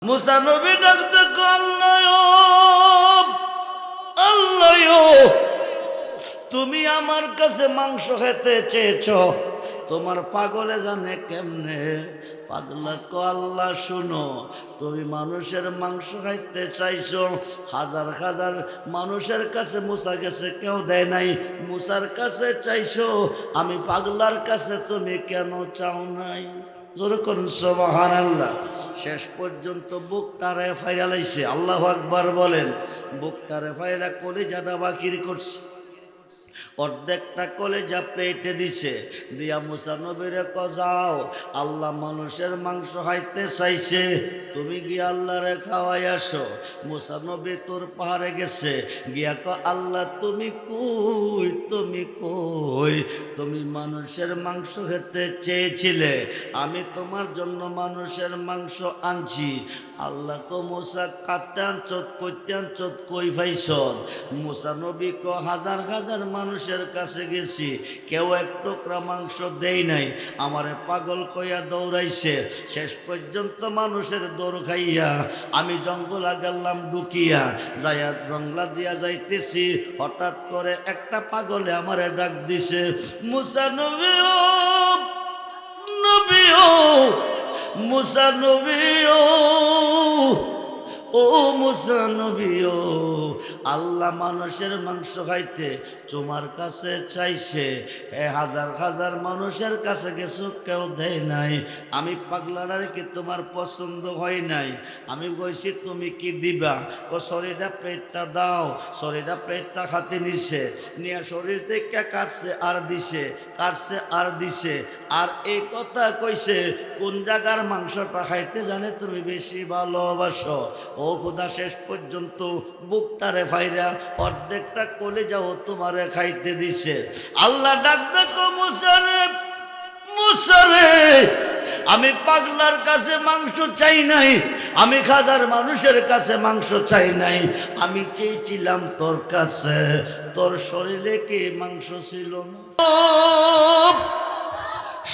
মুসা নবী ডাকতে আল্লাহ আল্লাহ, তুমি আমার কাছে মাংস খেতে চেয়েছ, তোমার পাগলে জানে কেমনে। পাগলা কো আল্লাহ শুনো, তুমি মানুষের মাংস খাইতে চাইছো, হাজার হাজার মানুষের কাছে মুসা গেছে, কেউ দেয় নাই, মুসার কাছে চাইছো, আমি পাগলার কাছে তুমি কেন চাও নাই? জোরে করুন সুবহানাল্লাহ। শেষ পর্যন্ত বুকটারে ফাইরা লাইছে, আল্লাহু আকবার বলেন। বুকটারে ফাইরা কলিজাটা বাকির করছে, অর্ধেকটা কলেজা পেটে দিছে, দিয়া মুসা নবীরে যাও, আল্লাহ মানুষের মাংস খাইতে চাইছে, তুমি গিয়ে আল্লাহরে খাওয়াই আসো। মুসা নবী তোর পাহাড়ে গেছে, গিয়া আল্লাহ তুমি কই, তুমি কই? তুমি মানুষের মাংস খেতে চেয়েছিলে, আমি তোমার জন্য মানুষের মাংস আনছি। আল্লাহ কো মুসা কাঁদতে আনছত, কইতে আনছত, কই পাইছ? মুসা নবী হাজার হাজার মানুষের কাছে গেছি, কেউ এক টুকরা মাংস দেই নাই, আমারে পাগল কইয়া দৌড়াইছে। শেষ পর্যন্ত মানুষের দৌড় খাইয়া আমি জঙ্গলা গেলাম ঢুকিয়া, যাইয়া জঙ্গলা দিয়া যাইতেছি, হঠাৎ করে একটা পাগলে আমারে ডাক দিছে, মুসা নবী ও নবী ও, মুসা নবী ও মুসা নবী ও, আল্লাহ মানুষের মাংস খাইতে তোমার কাছে চাইছে, হাজার হাজার মানুষের কাছে গেছো, কেউ দেয় নাই, আমি পাগলারে কি তোমার পছন্দ হয় নাই? আমি কইছি তুমি কি দিবা? শরীরটা পেটটা দাও। শরীরটা পেটটা খাতে নিছে, নিয়ে শরীর থেকে কাটছে আর দিছে, কাটছে আর দিছে, আর এই কথা কইছে কোন জায়গার মাংসটা খাইতে জানে তুমি বেশি ভালোবাসো। ও খোদা, শেষ পর্যন্ত বুকটারে ফাইরা অর্ধেকটা কলিজাও তোমারে খাইতে দিছে। আল্লাহ ডাক দেখো, মুসারে মুসারে, আমি পাগলার কাছে মাংস চাই নাই, আমি হাজার মানুষের কাছে মাংস চাই নাই, আমি চেয়েছিলাম তোর কাছে। তোর শরীরে কি মাংস ছিল না?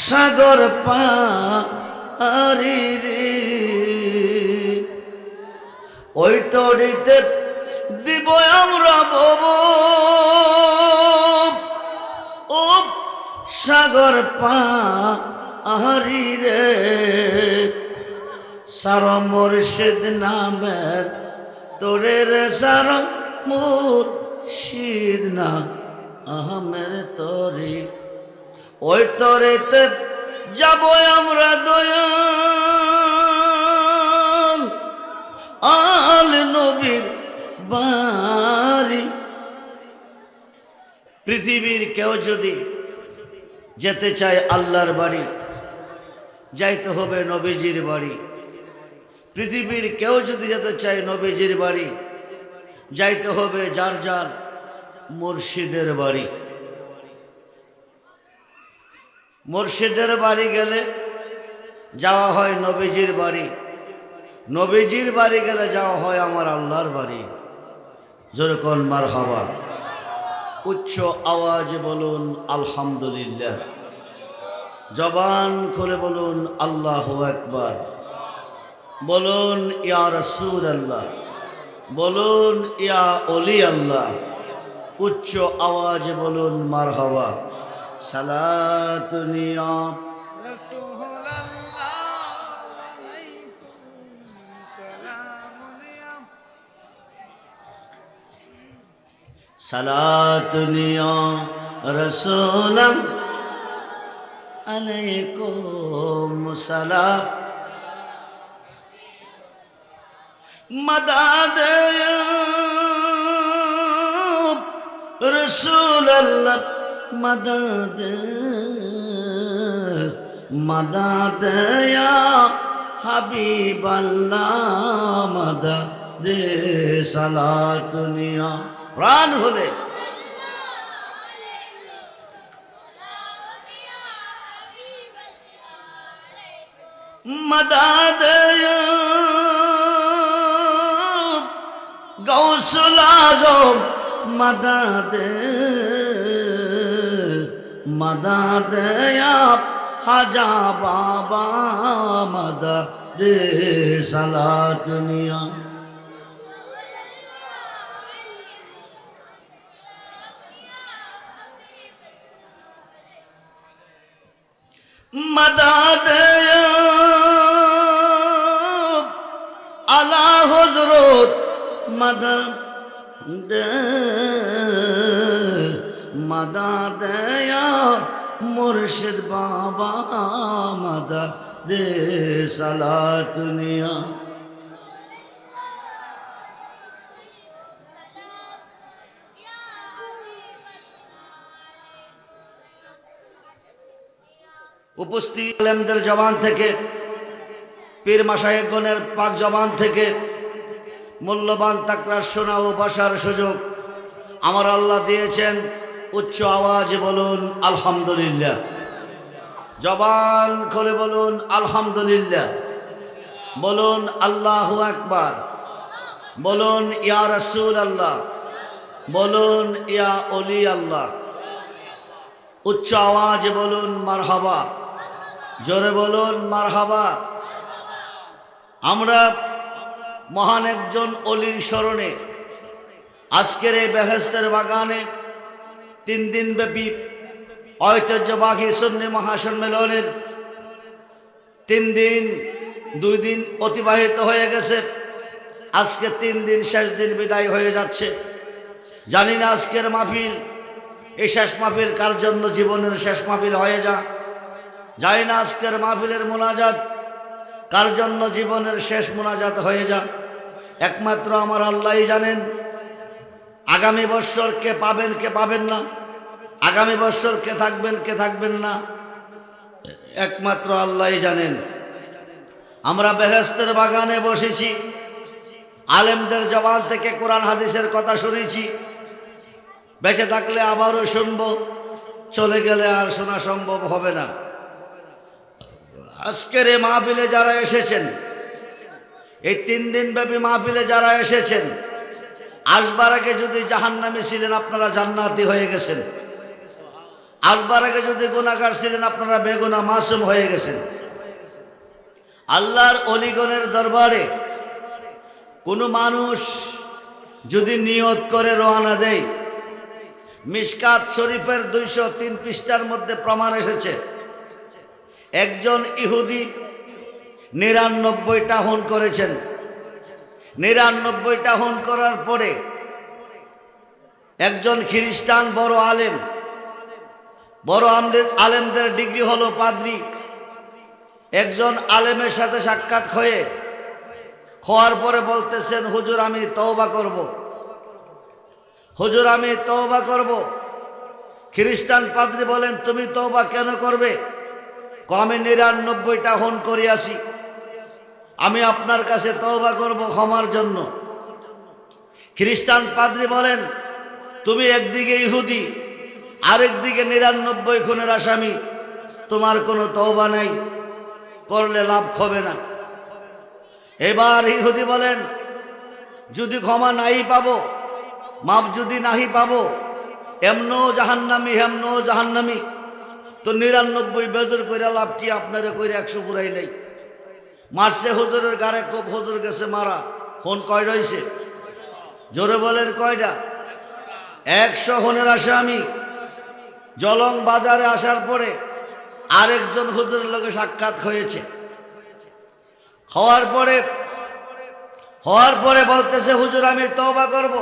সাগর পারি রে, ওই তড়িতে দিব আমরা বব, ও সাগর পারি রে, সার মুর্শিদ নামের তোরে রে, সার মুর্শিদ না আহমের তরি, ওই তরেতে যাব আমরা দয়াল আল নবীর বাড়ি। পৃথিবীর কেউ যদি যেতে চায় আল্লাহর বাড়ি, যাইতে হবে নবীজির বাড়ি। পৃথিবীর কেউ যদি যেতে চায় নবীজির বাড়ি, যাইতে হবে যার যার মুর্শিদের বাড়ি। মুর্শিদের বাড়ি গেলে যাওয়া হয় নবীজির বাড়ি, নবীজির বাড়ি গেলে যাওয়া হয় আমার আল্লাহর বাড়ি। যেরকম মারহাবা, উচ্চ আওয়াজে বলুন আলহামদুলিল্লাহ, জবান খুলে বলুন আল্লাহু আকবার, বলুন ইয়া রাসূলুল্লাহ, বলুন ইয়া ওলি আল্লাহ, উচ্চ আওয়াজে বলুন মারহাবা। সালাতুনিয়া সালাতুনিয়া রাসূল আলাইকুম সালাম, মাদাদ রাসূল আল্লাহ, মাদাদ মাদাদ ইয়া হাবিব আল্লাহ, মাদাদ সালাতুনিয়া। প্রাণ হলে মাদাদ গৌসুল আজম, মাদাদ মাদাদ ইয়া হাজা বাবা, মাদাদ দে সালাত নিয়া। মাদাদ আলা হযরত মাদাদ মাদাদ মুর্শিদ বাবা মাদাদ সালাত নিয়া। উপস্থিত আলেমদের জবান থেকে, পীর মাশায়েখগণের পাক জবান থেকে মূল্যবান তাকরার শোনা ও বসার সুযোগ আমার আল্লাহ দিয়েছেন। উচ্চ আওয়াজে বলুন আলহামদুলিল্লাহ। জবান খুলে বলুন আলহামদুলিল্লাহ। বলুন আল্লাহু আকবার। বলুন ইয়া রাসূল আল্লাহ। বলুন ইয়া ওলি আল্লাহ। উচ্চ আওয়াজে বলুন মারহাবা। জোরে বলুন মারহাবা। আমরা মহান একজন অলির স্মরণে আজকের এই বেহেশতের বাগানে 3 দিন ব্যাপী ঐতিহ্যবাহী সুন্নি মহাসম্মেলনের 3 দিন 2 দিন অতিবাহিত হয়ে গেছে। আজকে 3 দিন শেষ দিন বিদায় হয়ে যাচ্ছে। জানি না আজকের মাহফিল, এই শেষ মাহফিল কার জন্য জীবনের শেষ মাহফিল হয়ে যা। জানি না আজকের মাহফিলের মোনাজাত কার জন্য জীবনের শেষ মোনাজাত হয়ে যা। একমাত্র আমার আল্লাহই জানেন আগামী বছর কে পাবেন কে পাবেন না, আগামী বছর কে থাকবেন কে থাকবেন না, একমাত্র আল্লাহই জানেন। আমরা বেহেশতের বাগানে বসেছি, আলেমদের জবান থেকে কোরআন হাদিসের কথা শুনেছি। বেঁচে থাকলে আবারও শুনবো, চলে গেলে আর শোনা সম্ভব হবে না। আজকের এই মাহফিলে যারা এসেছেন, এই 3 দিন ব্যাপী মাহফিলে যারা এসেছেন, আসবার আগে যদি জাহান্নামী ছিলেন আপনারা জান্নাতি হয়ে গেছেন। আসবার আগে যদি গুনাহগার ছিলেন আপনারা বেগুনাহ মাসুম হয়ে গেছেন। আল্লাহর অলিগণের দরবারে কোনো মানুষ যদি নিয়ত করে রওনা দেয়, মিশকাত শরীফের 203 পৃষ্ঠার মধ্যে প্রমাণ এসেছে একজন ইহুদি 99টা হুন করেছেন। 99টা হুন করার পরে একজন খ্রিস্টান বড় আলেমদের ডিগ্রি হলো পাদ্রী, একজন আলেমের সাথে সাক্ষাৎ হওয়ার পরে বলতেছেন, হুজুর আমি তওবা করব, হুজুর আমি তওবা করব। খ্রিস্টান পাদ্রী বলেন, তুমি তওবা কেন করবে? আমি 99টা হুন করিয়াছি, আমি আপনার কাছে তওবা করব ক্ষমার জন্য। খ্রিস্টান পাদ্রী বলেন, তুমি একদিকে ইহুদি, আরেকদিকে 99 খুনের আসামি, তোমার কোনো তওবা নাই, করলে লাভ হবে না। এবার ইহুদি বলেন, যদি ক্ষমা নাই পাবো, মাপ যদি নাহি পাবো, এমনও জাহান্নামী হেমনও জাহান্নামী, তো 99 বেজর কইরা লাভ কি? আপনারে কইরা 100 পুরাইলেই মারছে হুজুরের গারে খুব, হুজুর গেছে মারা। ফোন কয় রয়েছে? জোরে বলেন কয়টা? 100 খুনের আসামি। জলং বাজারে আসার পরে আরেকজন হুজুরের লগে সাক্ষাৎ হয়েছে। হওয়ার পরে বলতেছে, হুজুর আমি তওবা করব।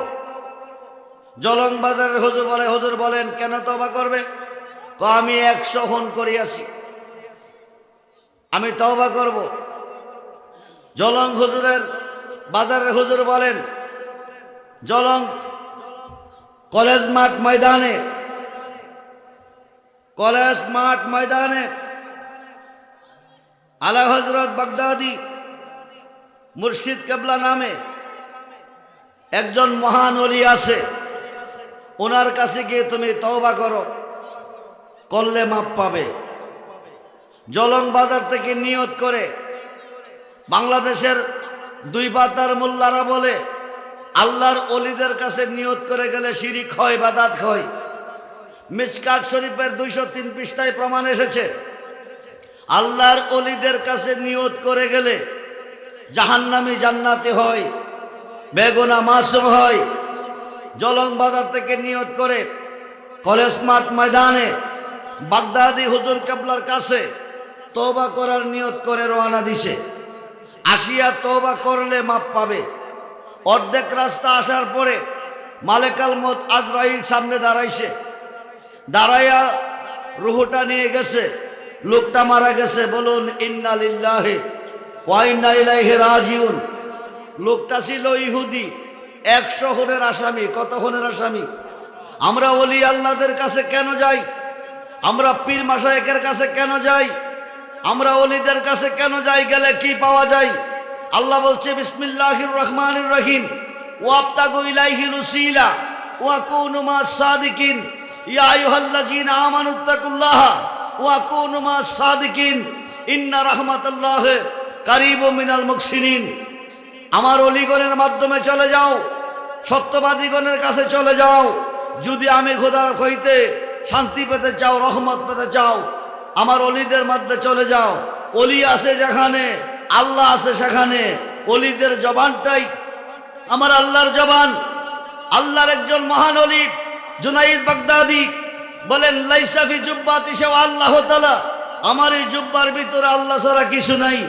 জলং বাজারের হুজুর বলে, হুজুর বলেন কেন তওবা করবে? আমি 100 খুন করিয়াছি, আমি তওবা করব। জলং বাজারের হুজুর বলেন, জলং কলেজ মাঠ ময়দানে আলা হযরত বাগদাদি মুর্শিদ কেবলা নামে একজন মহান ওলি আছে, ওনার কাছে গিয়ে তুমি তওবা করো, করলে মাপ পাবে। জলং বাজার থেকে নিয়ত করে বাংলাদেশের 2 পাতার মোল্লারা বলে, আল্লাহর ওলিদের কাছে নিয়ত করে গেলে শিরিক হয়, বাদাত হয়। মিশকাত শরীফের 203 পৃষ্ঠায় প্রমাণ এসেছে, আল্লাহর ওলিদের কাছে নিয়ত করে গেলে জাহান্নামী জান্নাতি হয়, বেগুনা মাসুম হয়। জলং বাজার থেকে নিয়ত করে কলেজ মাঠ ময়দানে বাগদাদি হুজুর কেবলার কাছে তওবা করার নিয়ত করে রওনা দিছে। আসিয়া তওবা করলে মাপ পাবে। অর্ধেক রাস্তা আসার পরে মালেকাল মউত আজরাইল সামনে দাঁড়াইছে। দাঁড়াইয়া রুহটা নিয়ে গেছে। লোকটা মারা গেছে। বলুন ইন্না লিল্লাহি ওয়া ইন্না ইলাইহি রাজিউন। লোকটা ছিল ইহুদি, 100 খুনের আসামি। কত খুনের আসামি? আমরা ওলি আল্লাহদের কাছে কেন যাই? আমরা পীর মাশায়েখের কাছে কেন যাই? আমরা ওলিদের কাছে কেন যাই? গেলে কি পাওয়া যায়? আল্লাহ বলছে বিসমিল্লাহির রহমানির রহিম, ওয়াবতাগু ইলাইহিল উসিলা ওয়া কুনু মাস সাদিকিন ইয়া আইয়ুহাল্লাযীনা আমানুত্তাকুল্লাহা ওয়া কুনু মাস সাদিকিন ইন্না রাহমাতাল্লাহি কারীবুম মিনাল মুহসিনিন। আমার অলিগণের মাধ্যমে চলে যাও, সত্যবাদীগণের কাছে চলে যাও। যদি আমি খোদার হইতে শান্তি পেতে চাও, রহমত পেতে চাও, আমার অলিদের মধ্যে চলে যাও। অলি আছে যেখানে, আল্লাহ আছে সেখানে। অলিদের জবানটাই আমার আল্লাহর জবান। আল্লাহর একজন মহান অলি জুনাইদ বাগদাদি বলেন, লাইসা ফি জুব্বাতি সিওয়া আল্লাহ তাআলা। আমার এই জুব্বার ভিতরে আল্লাহ ছাড়া কিছু নাই।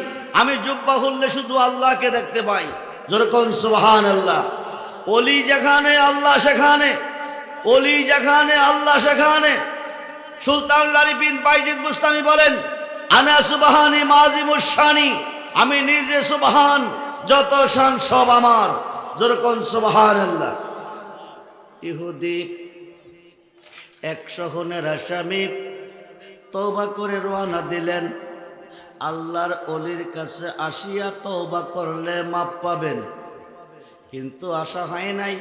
আমি জুব্বা খুললে শুধু আল্লাহকে দেখতে পাই। যেরকম সুবহানাল্লাহ। অলি যেখানে আল্লাহ সেখানে, অলি যেখানে আল্লাহ সেখানে। সুলতান আরিফিন বাইজিদ বুস্তামি বলেন, আনা সুবহানি মাযিমুশ শানি। আমি নিজে সুবহান, যত শান সব আমার। যেরকম সুবহানাল্লাহ। ইহুদি 100 খুনের আসামি তওবা করে রওনা দিলেন। আল্লাহর অলির কাছে আসিয়া তওবা করলে মাপ পাবেন। কিন্তু আশা হয় নাই,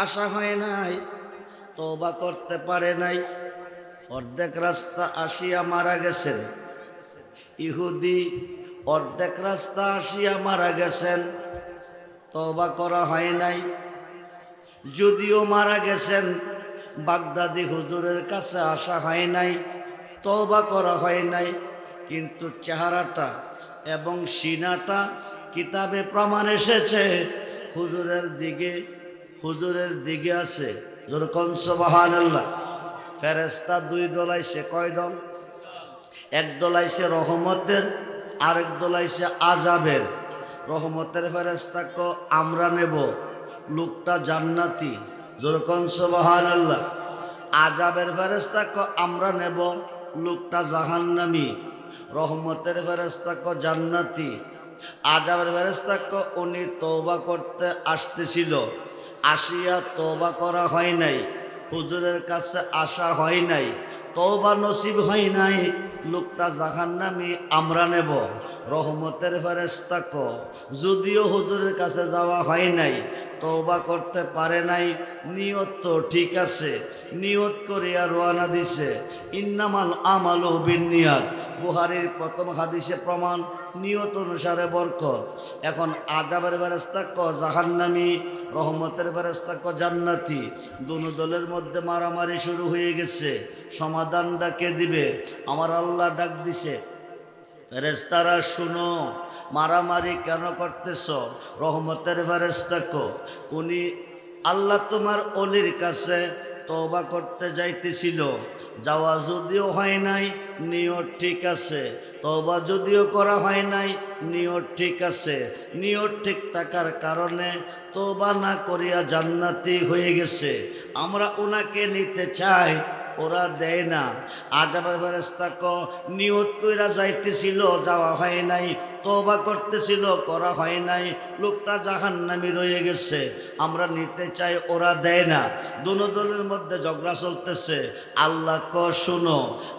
আশা হয় নাই, তওবা করতে পারে নাই। অর্ধেক রাস্তা আসিয়া মারা গেছেন। ইহুদি অর্ধেক রাস্তা আসিয়া মারা গেছেন, তওবা করা হয় নাই। যদিও মারা গেছেন, বাগদাদি হুজুরের কাছে আসা হয় নাই, তওবা করা হয় নাই। কিন্তু চেহারাটা এবং সিনাটা কিতাবে প্রমাণ এসেছে হুজুরের দিকে আছে। যেরকম সুবহানাল্লাহ। ফেরেশতা 2 দল আইছে। কয় দল? এক দল আইছে রহমতের, আরেক দল আইছে আযাবের। রহমতের ফেরেশতাকে আমরা নেব, লোকটা জান্নাতি। যেরকম সুবহানাল্লাহ। আযাবের ফেরেশতাকে আমরা নেব, লোকটা জাহান্নামী। রহমতের ফেরেশতাকে জান্নাতি, আযাবের ফেরেশতাকে উনি তওবা করতে আসতেছিল। আসিয়া তওবা করা হয় নাই, হুজুরের কাছে আসা হয় নাই, তওবা নসিব হয় নাই। লোকটা জাহান্নামী, আমরা নেব। রহমতের ফেরেশতাকে যদিও হুজুরের কাছে যাওয়া হয় নাই, তওবা করতে পারে নাই, নিয়ত তো ঠিক আছে, নিয়ত করিয়া রওনা দিছে। ইন্নামাল আমালু বিন্নিয়াত, বুখারীর প্রথম হাদিসে প্রমাণ, নিয়ত অনুসারে বরকত। এখন আযাবের ফেরেশতাকে জাহান্নামী, রহমতের ফেরেশতাকে জান্নাতি। দুনো দলের মধ্যে মারামারি শুরু হয়ে গেছে। সমাধানটা কে দিবে? আমার আল্লাহ ডাক দিছে, ফেরেশতারা শুনো, মারামারি কেন করতেছ? রহমতের ফেরেশতাকে উনি আল্লাহ তোমার অলির কাছে তওবা করতে যাইতেছিল। যাওয়া যদিও হয় নাই, নিয়ত ঠিক আছে। তওবা যদিও করা হয় নাই, নিয়ত ঠিক আছে। নিয়ত ঠিক থাকার কারণে তওবা না করিয়া জান্নাতি হয়ে গেছে। আমরা ওনাকে নিতে চাই, ওরা দেয় না। আযাবের ফেরেশতাকে নিয়ত কইরা যাইতেছিল, যাওয়া হয় নাই। তওবা করতেছিল, করা হয় নাই। লোকটা জাহান্নামী রয়ে গেছে। আমরা নিতে চাই, ওরা দেয় না। দুনো দলের মধ্যে ঝগড়া চলতেছে। আল্লাহ শুনো,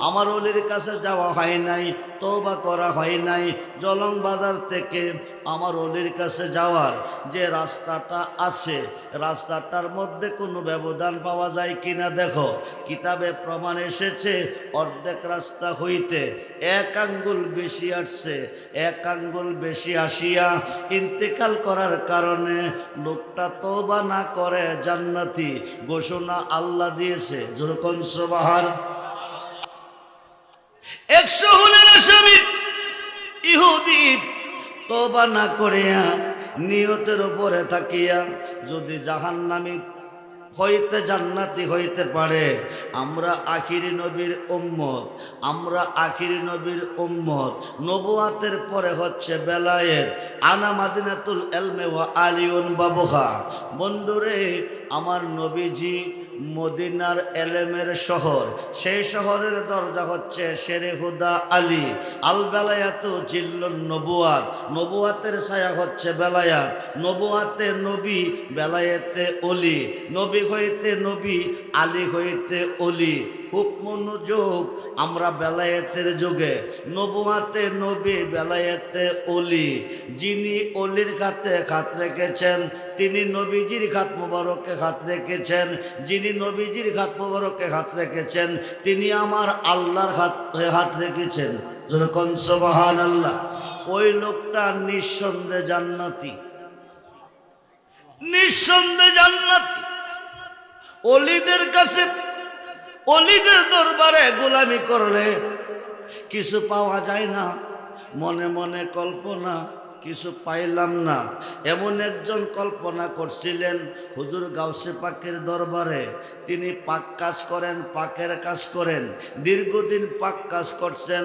আমার অলির কাছে যাওয়া হয় নাই, তওবা করা হয় নাই। জলং বাজার থেকে আমার অলির কাছে যাওয়ার যে রাস্তাটা আছে, রাস্তাটার মধ্যে কোনো ব্যবধান পাওয়া যায় কিনা দেখো। কিতাবে প্রমাণ এসেছে, অর্ধেক রাস্তা হইতে 1 আঙ্গুল বেশি আসছে। 1 আঙ্গুল বেশি আসিয়া ইন্তেকাল করার কারণে লোকটা তওবা না করে জান্নাতি ঘোষণা আল্লাহ দিয়েছে। যেরকম সুবহান। 100 হুনের আসামি ইহুদি তওবা না করিয়া নিয়তের উপরে থাকিয়া যদি জাহান্নামী হইতে জান্নাতি হইতে পারে, আমরা আখিরি নবীর উম্মত, আমরা আখিরি নবীর উম্মত। নবুয়াতের পরে হচ্ছে বেলায়েত। আনা মাদিনাতুল ইলমি ওয়া আলিউন বাবুহা। বন্ধুরে, আমার নবীজি মদিনার এলেমের শহর, সেই শহরের দরজা হচ্ছে শেরে হুদা আলী। আল বেলায়াতু জিল্লুন নবুয়াত, নবুয়াতের ছায়া হচ্ছে বেলায়াত। নবুয়াতে নবী, বেলায়েতে অলি। নবী হইতে নবী, আলী হইতে অলি। খুব মনোযোগ, আমরা বেলায়েতের যুগে। নবুয়াতে নবী, বেলায়েতে অলি। যিনি অলির খাতে খাত রেখেছেন তিনি নবীজির খাত মুবারকে হাত রেখেছেন। যিনি নবীজির খাত মুবারকে হাত রেখেছেন তিনি আমার আল্লাহর হাত রেখেছেন। যখন সুবহানাল্লাহ। ওই লোকটা নিঃসন্দেহে জান্নাতি, নিঃসন্দেহে জান্নাতি। অলিদের কাছে, অলিদের দরবারে গোলামি করলে কিছু পাওয়া যায় না, মনে মনে কল্পনা কিছু পাইলাম না। এমন একজন কল্পনা করছিলেন হুজুর গাউসে পাকের দরবারে। তিনি পাক কাজ করেন, পাকের কাজ করেন, দীর্ঘদিন পাক কাজ করছেন।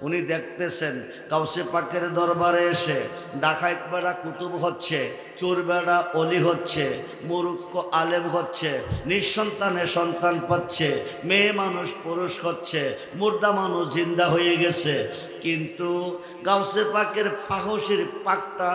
উনি দেখতেছেন গাউসে পাকের দরবারে এসে ডাকাইত বেড়া কুতুব হচ্ছে, চোর বেড়া অলি হচ্ছে, মুরুক্ষ আলেম হচ্ছে, নিঃসন্তানে সন্তান পাচ্ছে, মেয়ে মানুষ পুরুষ হচ্ছে, মুর্দা মানুষ জিন্দা হয়ে গেছে। কিন্তু গাউসে পাকের পাহসির পাকটা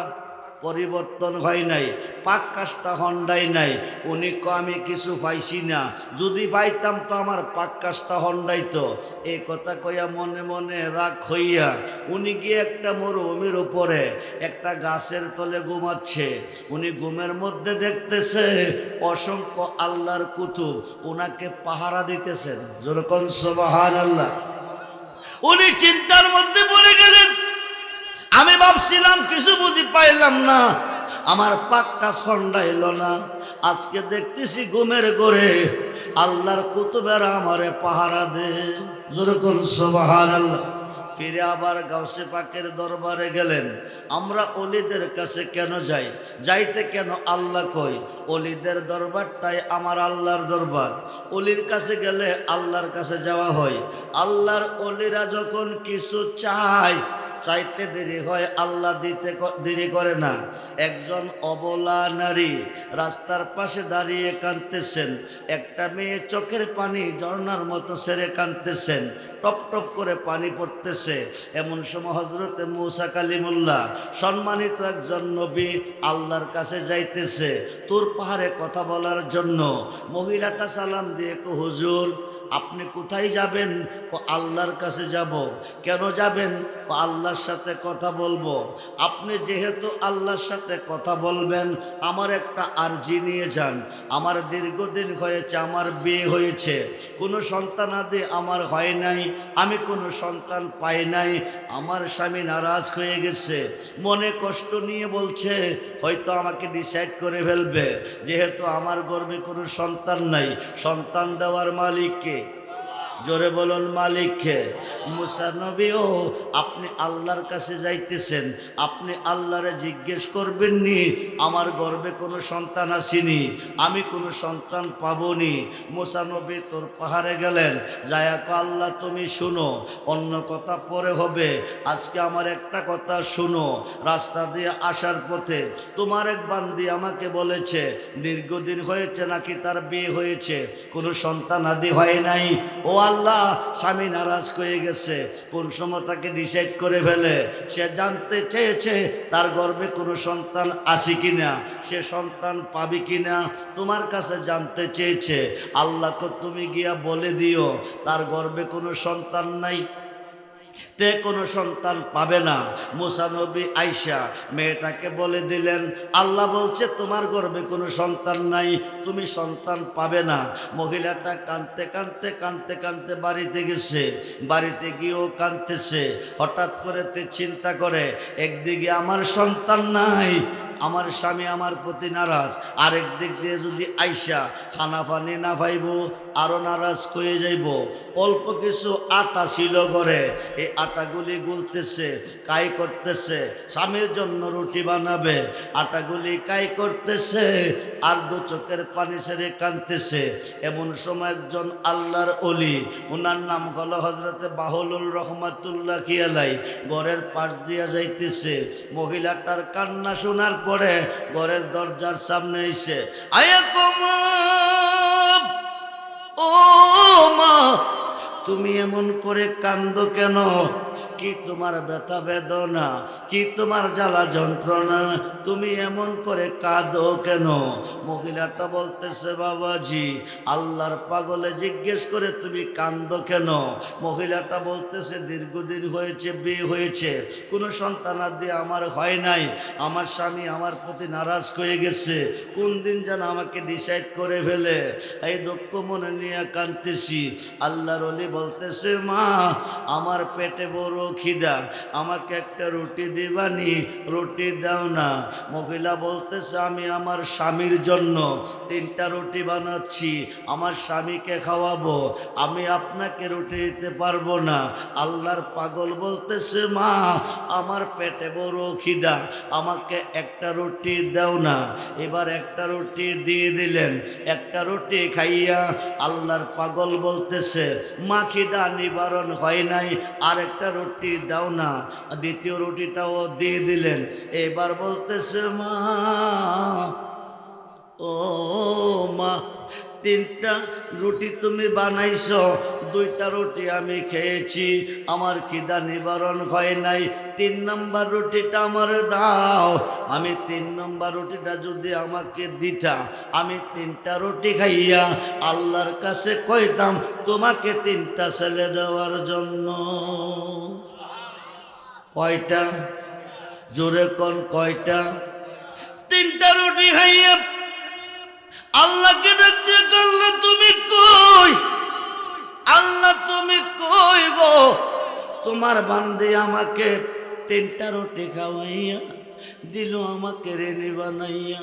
পরিবর্তন হয় নাই, পাক কাজটা হন্ডাই নাই। উনি আমি কিছু পাইছি না, যদি পাইতাম তো আমার পাক কাজটা হন্ডাইতো। এই কথা কইয়া মনে মনে রাগ হইয়া উনি গিয়ে একটা মরুভূমির উপরে একটা গাছের তলে ঘুমাচ্ছে। উনি ঘুমের মধ্যে দেখতেছে অসংখ্য আল্লাহর কুতুব উনাকে পাহারা দিতেছেন। যেরকম সুবহানাল্লাহ। উনি চিন্তার মধ্যে পড়ে গেলেন। আমি ভাবছিলাম কিছু বুঝি পাইলাম না, আমার পাক্কা সন্ডাইল না। আজকে দেখতেছি ঘুমের ঘরে আল্লাহর কুতুবেরা আমারে পাহারা দে। যেরকম সুবহানাল্লাহ। ফিরে আবার গাউসে পাকের দরবারে গেলেন। আমরা অলিদের কাছে কেন যাই? যাইতে কেন আল্লাহ কই? অলিদের দরবারটাই আমার আল্লাহর দরবার। অলির কাছে গেলে আল্লাহর কাছে যাওয়া হয়। আল্লাহর অলিরা যখন কিছু চায়, চাইতে দেরি হয়, আল্লাহ দিতে দেরি করে না। একজন অবলা নারী রাস্তার পাশে দাঁড়িয়ে কাঁদতেছেন। একটা মেয়ে চোখের পানি ঝর্ণার মতো ছেড়ে কাঁদতেছেন, টপ টপ করে পানি পড়তেছে। এমন সময় হযরতে মূসা কালিমুল্লাহ সম্মানিত একজন নবী আল্লাহর কাছে যাইতেছে তুর পাহাড়ে কথা বলার জন্য। মহিলাটা সালাম দিয়ে হুজুর আপনি কোথায় যাবেন? আল্লাহর কাছে যাব। কেন যাবেন? আল্লাহর সাথে কথা বলবো। আপনি যেহেতু আল্লাহর সাথে কথা বলবেন, আমার একটা আরজি নিয়ে যান। আমার দীর্ঘদিন হয়েছে, আমার বিয়ে হয়েছে, কোনো সন্তানাদি আমার হয় নাই, আমি কোনো সন্তান পাই নাই। আমার স্বামী নারাজ হয়ে গেছে, মনে কষ্ট নিয়ে বলছে হয়তো আমাকে ডিসাইড করে ফেলবে। যেহেতু আমার গর্ভে কোনো সন্তান নাই, সন্তান দেওয়ার মালিককে, জোরে বলুন মালিককে। মুসা নবীও আপনি আল্লাহর কাছে যাইতেছেন, আপনি আল্লাহরে জিজ্ঞেস করবেন নি আমার গর্ভে কোনো সন্তান আসেনি, আমি কোনো সন্তান পাবনি। মুসা নবী তোর পাহাড়ে গেলেন, যায়া আল্লাহ তুমি শুনো, অন্য কথা পরে হবে, আজকে আমার একটা কথা শুনো। রাস্তা দিয়ে আসার পথে তোমার এক বান্দি আমাকে বলেছে দীর্ঘদিন হয়েছে নাকি তার বিয়ে হয়েছে, কোনো সন্তান আদি হয় নাই। ও আল্লাহ, স্বামী নারাজ হয়ে গেছে, কোন সময় তাকে ডিসাইড করে ফেলে। সে জানতে চেয়েছে তার গর্ভে কোনো সন্তান আছে কিনা, সে সন্তান পাবে কিনা, তোমার কাছে জানতে চেয়েছে। আল্লাহকে তুমি গিয়া বলে দিও তার গর্ভে কোনো সন্তান নাই, তে কোনো সন্তান পাবে না। মুসা নবী আইসা মেয়েটাকে বলে দিলেন আল্লাহ বলছে তোমার গর্ভে কোনো সন্তান নাই, তুমি সন্তান পাবে না। মহিলাটা কাঁদতে কাঁদতে কাঁদতে কাঁদতে বাড়িতে গেছে, বাড়িতে গিয়েও কাঁদতেছে। হঠাৎ করে চিন্তা করে একদিকে আমার সন্তান নাই, আমার স্বামী আমার প্রতি নারাজ, আরেক দিক দিয়ে যদি আইসা খানা পানি না পাইব, আরো নারাজ হয়ে যাইব। অল্প কিছু আটা ছিল ঘরে, এই আটাগুলি গুলতেছে, কাই করতেছে, স্বামীর জন্য রুটি বানাবে, আটাগুলি কাই করতেছে আর দু চোখের পানি ছেড়ে কাঁদতেছে। এমন সময় একজন আল্লাহর অলি, ওনার নাম হলো হজরতে বাহুলুল রহমাতুল্লাহ কিয়ালাই, ঘরের পাশ দিয়া যাইতেছে। মহিলাটার কান্না শোনার পরে ঘরের দরজার সামনে এসে, আয়া কমা, ও মা, তুমি এমন করে কান্দো কেন? কি তোমার ব্যথা বেদনা, কি তোমার জ্বালা যন্ত্রণা, তুমি এমন করে কাঁদো কেন? মহিলাটা বলতেছে, বাবাজি, আল্লাহর পাগলে জিজ্ঞেস করে তুমি কান্দো কেন? মহিলাটা বলতেছে, দীর্ঘদিন হয়েছে, বিয়ে হয়েছে, কোনো সন্তানাদি আমার হয় নাই, আমার স্বামী আমার প্রতি নারাজ হয়ে গেছে, কোন দিন যেন আমাকে ডিসাইড করে ফেলে, এই দুঃখ মনে নিয়ে কাঁদতেছি। আল্লাহর ওলি বলতেছে, মা, আমার পেটে বড় খিদা, আমাকে একটা রুটি দিবানি, রুটি দাও না। মহিলা বলতেছে, আমি আমার স্বামীর জন্য 3টা রুটি বানাচ্ছি, আমার স্বামীকে খাওয়াবো, আমি আপনাকে রুটি দিতে পারবো না। আল্লাহর পাগল বলতেছে, মা, আমার পেটে বড় খিদা, আমাকে একটা রুটি দাও না। এবার একটা রুটি দিয়ে দিলেন। একটা রুটি খাইয়া আল্লাহর পাগল বলতেছে, মা, খিদা নিবারণ হয় নাই, আর একটা রুটি দাও না। দ্বিতীয় রুটিটাও দিয়ে দিলেন। এবার বলতেছে, মা, ও মা, 3টা রুটি তুমি বানাইছ, 2টা রুটি আমি খেয়েছি, আমার খিদা নিবারণ হয় নাই, 3 নম্বর রুটিটা আমার দাও। আমি 3 নম্বর রুটিটা যদি আমাকে দিতা, আমি 3টা রুটি খাইয়া আল্লাহর কাছে কইতাম তোমাকে 3টা ছেলে দেওয়ার জন্য। কয়টা? জোরে কোন কয়টা? 3টা রুটি খাইয়া আল্লাহকে ডাকতে, আল্লাহ তুমি কই? আল্লাহ তুমি কই গো? তোমার বান্দে আমাকে 3টা রুটি খাওয়াইয়া দিল, আমাকে রেনি বানাইয়া,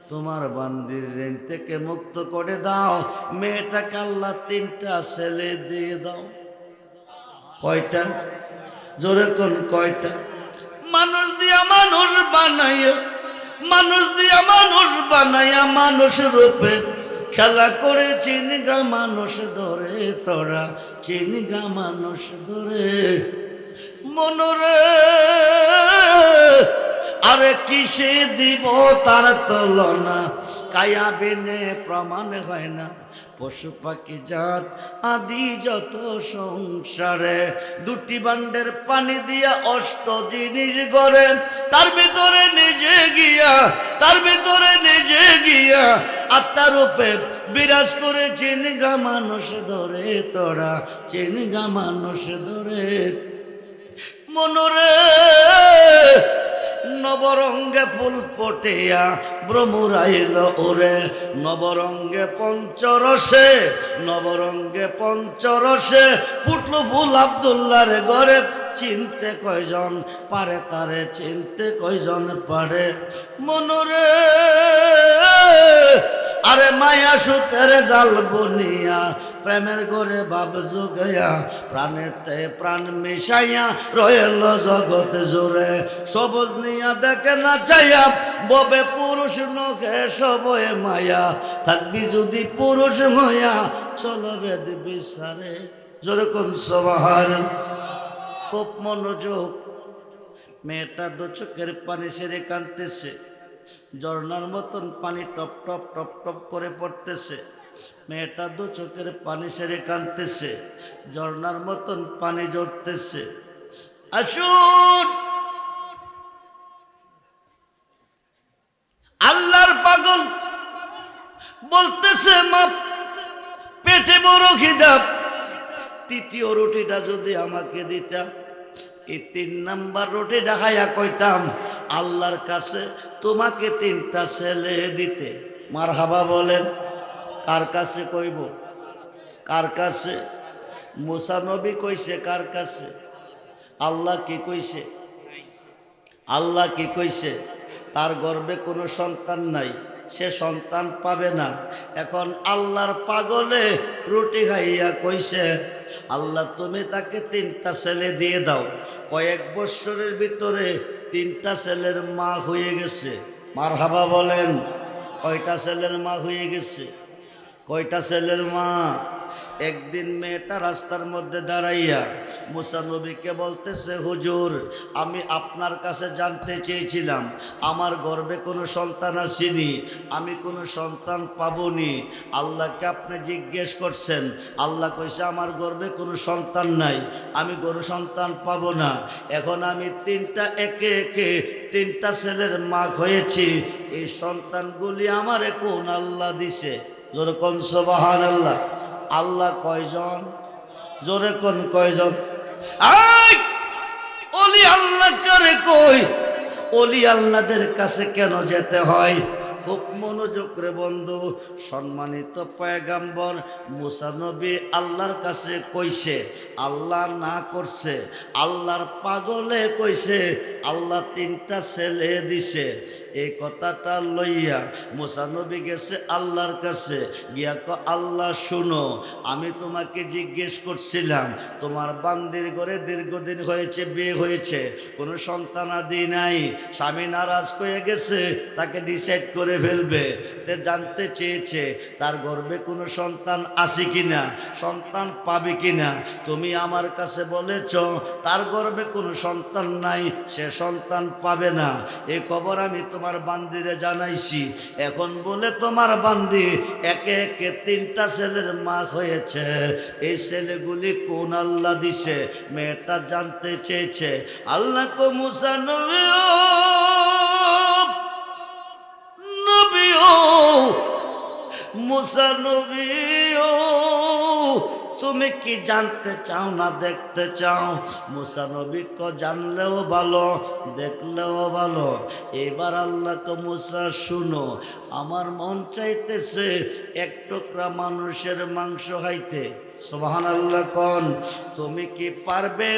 তোমার বান্দির ঋণ থেকে মুক্ত করে দাও, মেয়েটাকে আল্লাহ 3টা ছেলে দিয়ে দাও। কয়টা? জোরে কোন কয়টা? মানুষ দিয়া মানুষ বানাইয়া, মানুষ দিয়া মানুষ বানাইয়া, মানুষ রূপে খেলা করে চিনগা মানুষ ধরে, তোরা চিনগা মানুষ ধরে। মনরে আরে কিসে দিব তার তুলনা, কায়া বিনে প্রমাণ হয় না, পশু পাখি জাত আদি যত সংসারে, 2টি বান্ডের পানি দিয়া 8 জিনিস গড়ে, তার ভিতরে নিজে গিয়া, তার ভিতরে নিজে গিয়া আত্মার রূপে বিরাজ করে চিনগা মানুষ ধরে, তোরা চিনগা মানুষ ধরে। মনরে নবরঙ্গে ফুল পটিয়া ভ্রমরাইল ওরে, নবরঙ্গে পঞ্চরসে, নবরঙ্গে পঞ্চরসে ফুটলো ফুল আব্দুল্লাহর ঘরে, চিনতে কয়জন পারে তারে, চিনতে কয়জন পারে। মনরে আরে মায়া সুতের জাল বুনিয়া, প্রেমের ঘরে ভাব জোগাইয়া, প্রাণেতে প্রাণ মিশাইয়া রয়েল জগৎ জোরে, সবুজ নিয়া দেখে না চাইয়া, ববে পুরুষ নখে সবয়ে মায়া, থাকবি যদি পুরুষ মায়া, চলো বেদ বিচারে। যেরকম সবাহার খুব মনোযোগ। মেয়েটা 2 চোখের পানি ছেড়ে কাঁদতেছে, ঝর্ণার মতন পানি টপ টপ টপ টপ করে পড়তেছে। মেয়েটা 2 চোখের পানি ছেড়ে কাঁদতেছে, ঝর্ণার মতন পানি ঝরতেছে। আসুন, আল্লাহর পাগল বলতেছে, মা, পেটে বড় খিদা, 3য় রুটিটা যদি আমাকে দিতা, এই 3 নম্বর রুটি দেখাইয়া কইতাম আল্লাহর কাছে তোমাকে 3টা ছেলে দিতে। মারহাবা বলেন। কার কাছে কইব? কার কাছে? মুসা নবী কইছে কার কাছে? আল্লাহ কি কইছে? আল্লাহ কি কইছে? তার গর্ভে কোনো সন্তান নাই, সে সন্তান পাবে না। এখন আল্লাহর পাগলে রুটি খাইয়া কইছে, আল্লাহ তুমি তাকে 3টা ছেলে দিয়ে দাও। কয়েক বৎসরের ভিতরে 3টা ছেলের মা হয়ে গেছে। মারহাবা বলেন। কয়টা ছেলের মা হয়ে গেছে? কয়টা ছেলের মা? একদিন মেয়েটা রাস্তার মধ্যে দাঁড়াইয়া মুসা নবীকে বলতেছে, হুজুর আমি আপনার কাছে জানতে চেয়েছিলাম আমার গর্ভে কোনো সন্তান আসেনি, আমি কোনো সন্তান পাবনি। আল্লাহকে আপনি জিজ্ঞেস করছেন, আল্লাহ কইছে আমার গর্ভে কোনো সন্তান নাই, আমি কোনো সন্তান পাবো না। এখন আমি একে একে 3টা ছেলের মা হয়েছি। এই সন্তানগুলি আমারে কোন আল্লাহ দিছে? জোরে কোন সুবহানাল্লাহ। আল্লাহ কয়জন? জোরে কোন কয়জন? ওলি আল্লাহ কারে কই? ওলি আল্লাহদের কাছে কেন যেতে হয়? খুব মনোযোগ রে বন্ধু। সম্মানিত পয়গাম্বর মুসা নবী আল্লাহর কাছে কইছে, আল্লাহ না করছে, আল্লাহর পাগলে কইছে আল্লাহ 3টা ছেলে দিছে। এই কথাটা লইয়া মুসা নবী গেছে আল্লাহর কাছে, গিয়া আল্লাহ শুনো, আমি তোমাকে জিজ্ঞেস করছিলাম তোমার বান্দির ঘরে দীর্ঘদিন হয়েছে, বিয়ে হয়েছে, কোনো সন্তানাদি নাই, স্বামী নারাজ হয়ে গেছে, তাকে ডিসাইড করে ফেলবে। তে জানতে চেয়েছে তার গর্ভে কোনো সন্তান আছে কিনা, সন্তান পাবে কিনা। তুমি আমার কাছে বলেছ তার গর্ভে কোনো সন্তান নাই, সে সন্তান পাবে না। এই খবর আমি তোমার বান্দিরে জানাইছি। এখন বলে তোমার বান্দি একে একে 3টা ছেলের মা হয়েছে। এই ছেলেগুলি কোন আল্লাহ দিছে? মেয়েটা জানতে চেয়েছে। আল্লাহ কো মুসা নবী মুসা নবী তুমি কি জানতে চাও না দেখতে চাও? মুসা নবী কো জানলেও ভালো, দেখলেও ভালো। এবার আল্লাহ কো মুসা শুনো, আমার মন চাইতেছে 1 টুকরা মানুষের মাংস খাইতে। সুবহানাল্লাহ কোন? তুমি কি পারবে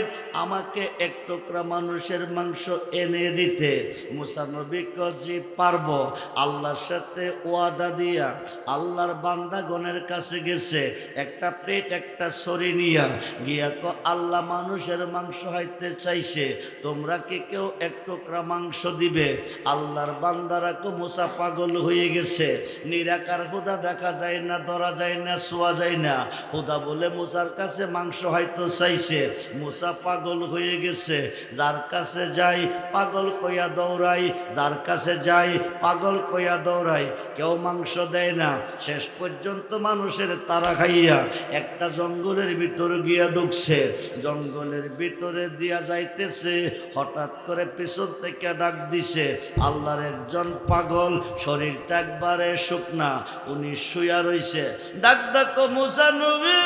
আমাকে 1 টুকরা মানুষের মাংস এনে দিতে? মুসা নবী কজি পারবো। আল্লাহর সাথে ওয়াদা দিয়া আল্লাহর বান্দাগণের কাছে গেছে, একটা প্লেট একটা ছড়ি নিয়া গিয়া আল্লাহ মানুষের মাংস খাইতে চাইছে, তোমরা কি কেউ 1 টুকরা মাংস দিবে? আল্লাহর বান্দারা কো মুসা পাগল হয়ে গেছে, নিরাকার খোদা দেখা যায় না, ধরা যায় না, ছোঁয়া যায় না। খোদা বলে মুসার কাছে মাংস হয়তো চাইছে। মুসা পাগল হয়ে গেছে, যার কাছে যাই পাগল কইয়া দৌড়াই, যার কাছে যাই পাগল কইয়া দৌড়াই, কেউ মাংস দেয় না। শেষ পর্যন্ত মানুষের তারা খাইয়া একটা জঙ্গলের ভিতরে গিয়া ঢুকছে। জঙ্গলের ভিতরে দিয়া যাইতেছে, হঠাৎ করে পিছন থেকে ডাক দিছে, আল্লাহর একজন পাগল, শরীরটা একবারে শুকনা, উনি শুয়া রইছে। ডাক ডাকো মুসা নবী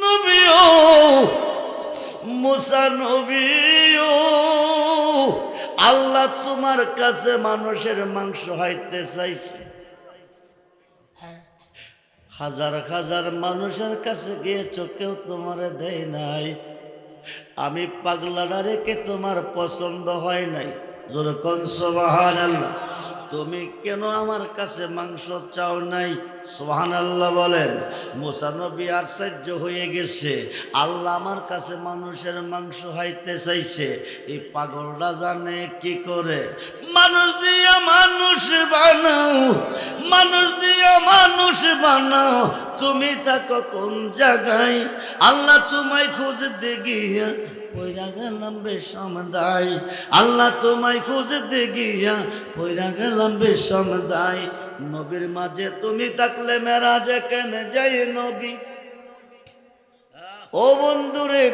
নবী মুসা নবী, আল্লাহ তোমার কাছে মানুষের মাংস হইতে চাইছে। হাজার হাজার মানুষের কাছে গিয়েছ, কেউ তোমারে দেয় নাই। আমি পাগলাটা রেখে তোমার পছন্দ হয় নাই। যেরকম সুবহানাল্লাহ। তুমি কেন আমার কাছে মাংস চাও নাই? সুবহানাল্লাহ বলেন। মুসা নবী আশ্চর্য হয়ে গেছে, আল্লাহ আমার কাছে মানুষের মাংস খাইতে চাইছে। এই পাগলটা জানে কি করে? মানুষ দিয়া মানুষ বানাও, মানুষ দিয়া মানুষ বানাও। তুমি থাকো কোন জায়গায়? আল্লাহ তোমায় খুঁজতে গিয়া পয়রা গেলাম বেশম দায়। আল্লাহ তোমায় খুঁজতে গিয়া পয়রা গেলাম বেশম দায়। নবীর মাঝে তুমি থাকলে মেরাজে কেন যাই নবী? ও বন্ধুরে,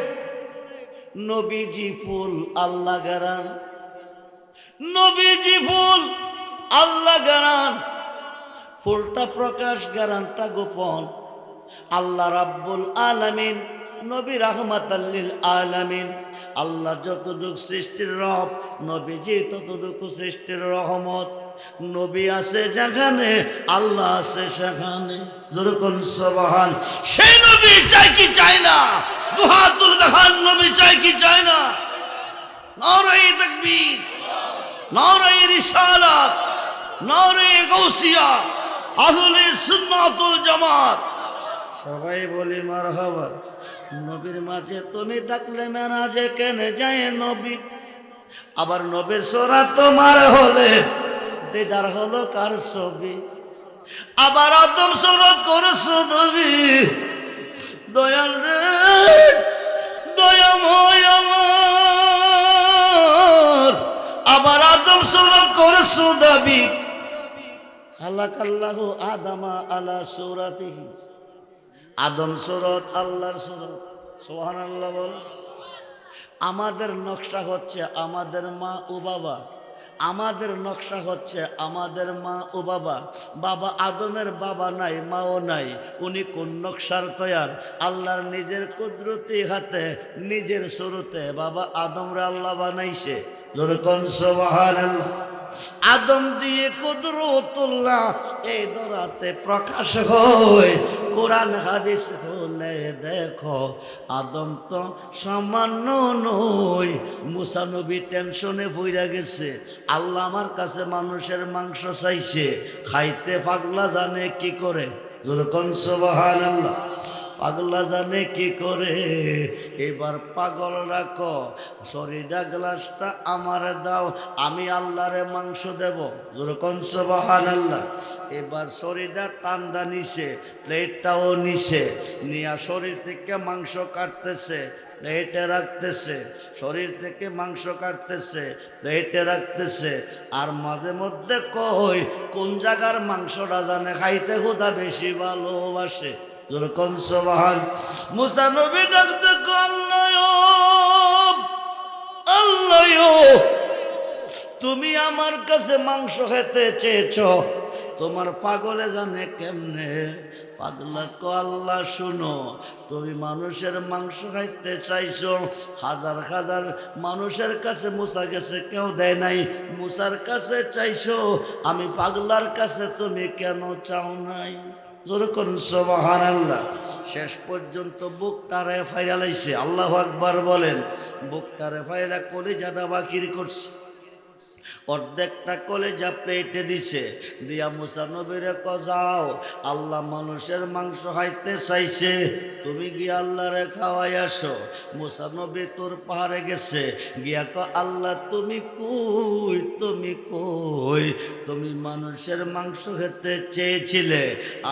নবীজি ফুল আল্লাহ গারান, নবীজি ফুল আল্লাহ গারান। ফুলটা প্রকাশ, গারানটা গোপন। আল্লাহ রাব্বুল আলামিন, নবী রাহমাতাল লিল আলামিন। আল্লাহ যতটুকু সৃষ্টির রব, নবীজি ততটুকু সৃষ্টির রহমত। নবী আছে যেখানে, আল্লাহ আছে সেখানে। যেরকম সুবহান। সেই নবী চাই কি চাই না? দুহাত তুলে দেখান, নবী চাই কি চাই না? নারায়ে তাকবীর, নারায়ে রিসালাত, নারায়ে গাউসিয়া, আহলে সুন্নাত ওয়াল জামাত। সবাই বলি মারহাবা। নবীর মাঝে তুমি থাকলে মেরাজে কেন যায় নবী? আবার নবীর সোরা তোমার হলে দিদার হলো কার ছবি? আবার আদম সুরত করছো নবী, দয়াল রে দয়াময় আমার। আবার আদম সুরত করছো দাবি, খালাকাল্লাহু আদামা আলা সূরাতিহি। আদম সুরত আল্লাহর সুরত, সুবহানাল্লাহ বল। আমাদের নকশা হচ্ছে আমাদের মা ও বাবা, আমাদের নকশা হচ্ছে আমাদের মা ও বাবা। বাবা আদমের বাবা নাই, মাও নাই, উনি কোন নকশার তৈয়ার? আল্লাহর নিজের কুদরতি হাতে নিজের শুরুতে বাবা আদমরে আল্লাহ বানাইছে। যেরকম সুবহানাল্লাহ। আদম দিয়ে কুদরতুল্লাহ এই দরাতে প্রকাশ হয়। কোরআন হাদিস হলে দেখো আদম তো সামান্য নয়। মুসা নবী টেনশনে ভইরা গেছে, আল্লাহ আমার কাছে মানুষের মাংস চাইছে, খাইতে পাগলা জানে কি করে। যেরকম সুবহানাল্লাহ। পাগলা জানে কি করে। এবার পাগল রাখো, শরীরা গ্লাসটা আমার দাও, আমি আল্লাহরে মাংস দেব। যেরকম সুবহানাল্লাহ। এবার শরীরটা ঠান্ডা নিছে, প্লেটটাও নিছে, নিয়া শরীর থেকে মাংস কাটতেছে, প্লেটে রাখতেছে, শরীর থেকে মাংস কাটতেছে, প্লেটে রাখতেছে। আর মাঝে মধ্যে কই কোন জায়গার মাংসটা জানে খাইতে খুদা বেশি ভালোবাসে। যেরকম সুবহান। মুসা নবী ডাকতে আল্লাহ, তুমি আমার কাছে মাংস খেতে চেয়েছ, তোমার পাগলে জানে কেমনে? পাগলা কো আল্লাহ শুনো, তুমি মানুষের মাংস খাইতে চাইছো, হাজার হাজার মানুষের কাছে মুসা গেছে, কেউ দেয় নাই, মুসার কাছে চাইছো, আমি পাগলার কাছে তুমি কেন চাও নাই? যেরকম সুবহানাল্লাহ। শেষ পর্যন্ত বুকটারে ফাইরা লাইছে। আল্লাহু আকবার বলেন। বুকটারে ফাইরা কলিজাটা বাকির করছে, অর্ধেকটা কলেজা প্লেটে দিছে, দিয়া মুসা নবীরে যাও, আল্লাহ মানুষের মাংস খাইতে চাইছে, তুমি গিয়ে আল্লাহরে খাওয়াই আসো। মুসা নবী তোর পাহাড়ে গেছে, গিয়া আল্লাহ তুমি কই, তুমি কই? তুমি মানুষের মাংস খেতে চেয়েছিলে,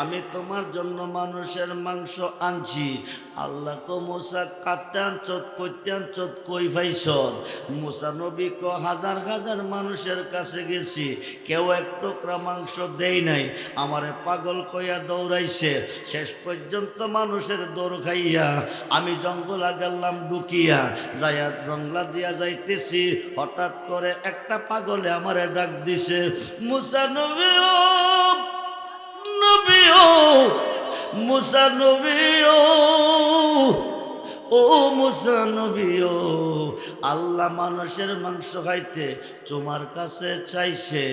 আমি তোমার জন্য মানুষের মাংস আনছি। আল্লাহ কো মুসা কাঁদতে আনছত, কইতে আনছত, কই পাইছ? মুসা নবী হাজার হাজার মানুষের কাছে গেছি, কেউ এক টুকরা মাংস দেই নাই, আমারে পাগল কইয়া দৌড়াইছে। শেষ পর্যন্ত মানুষের দৌড় খাইয়া আমি জঙ্গলা গেলাম ঢুকিয়া, যাইয়া জঙ্গলা দিয়া যাইতেছি, হঠাৎ করে একটা পাগলে আমারে ডাক দিছে, মুসা নবী ও নবী ও, মুসা নবী ও, ও মুসা নবী ও, আল্লাহ মানুষের মাংস খাইতে তোমার কাছে চাইছে,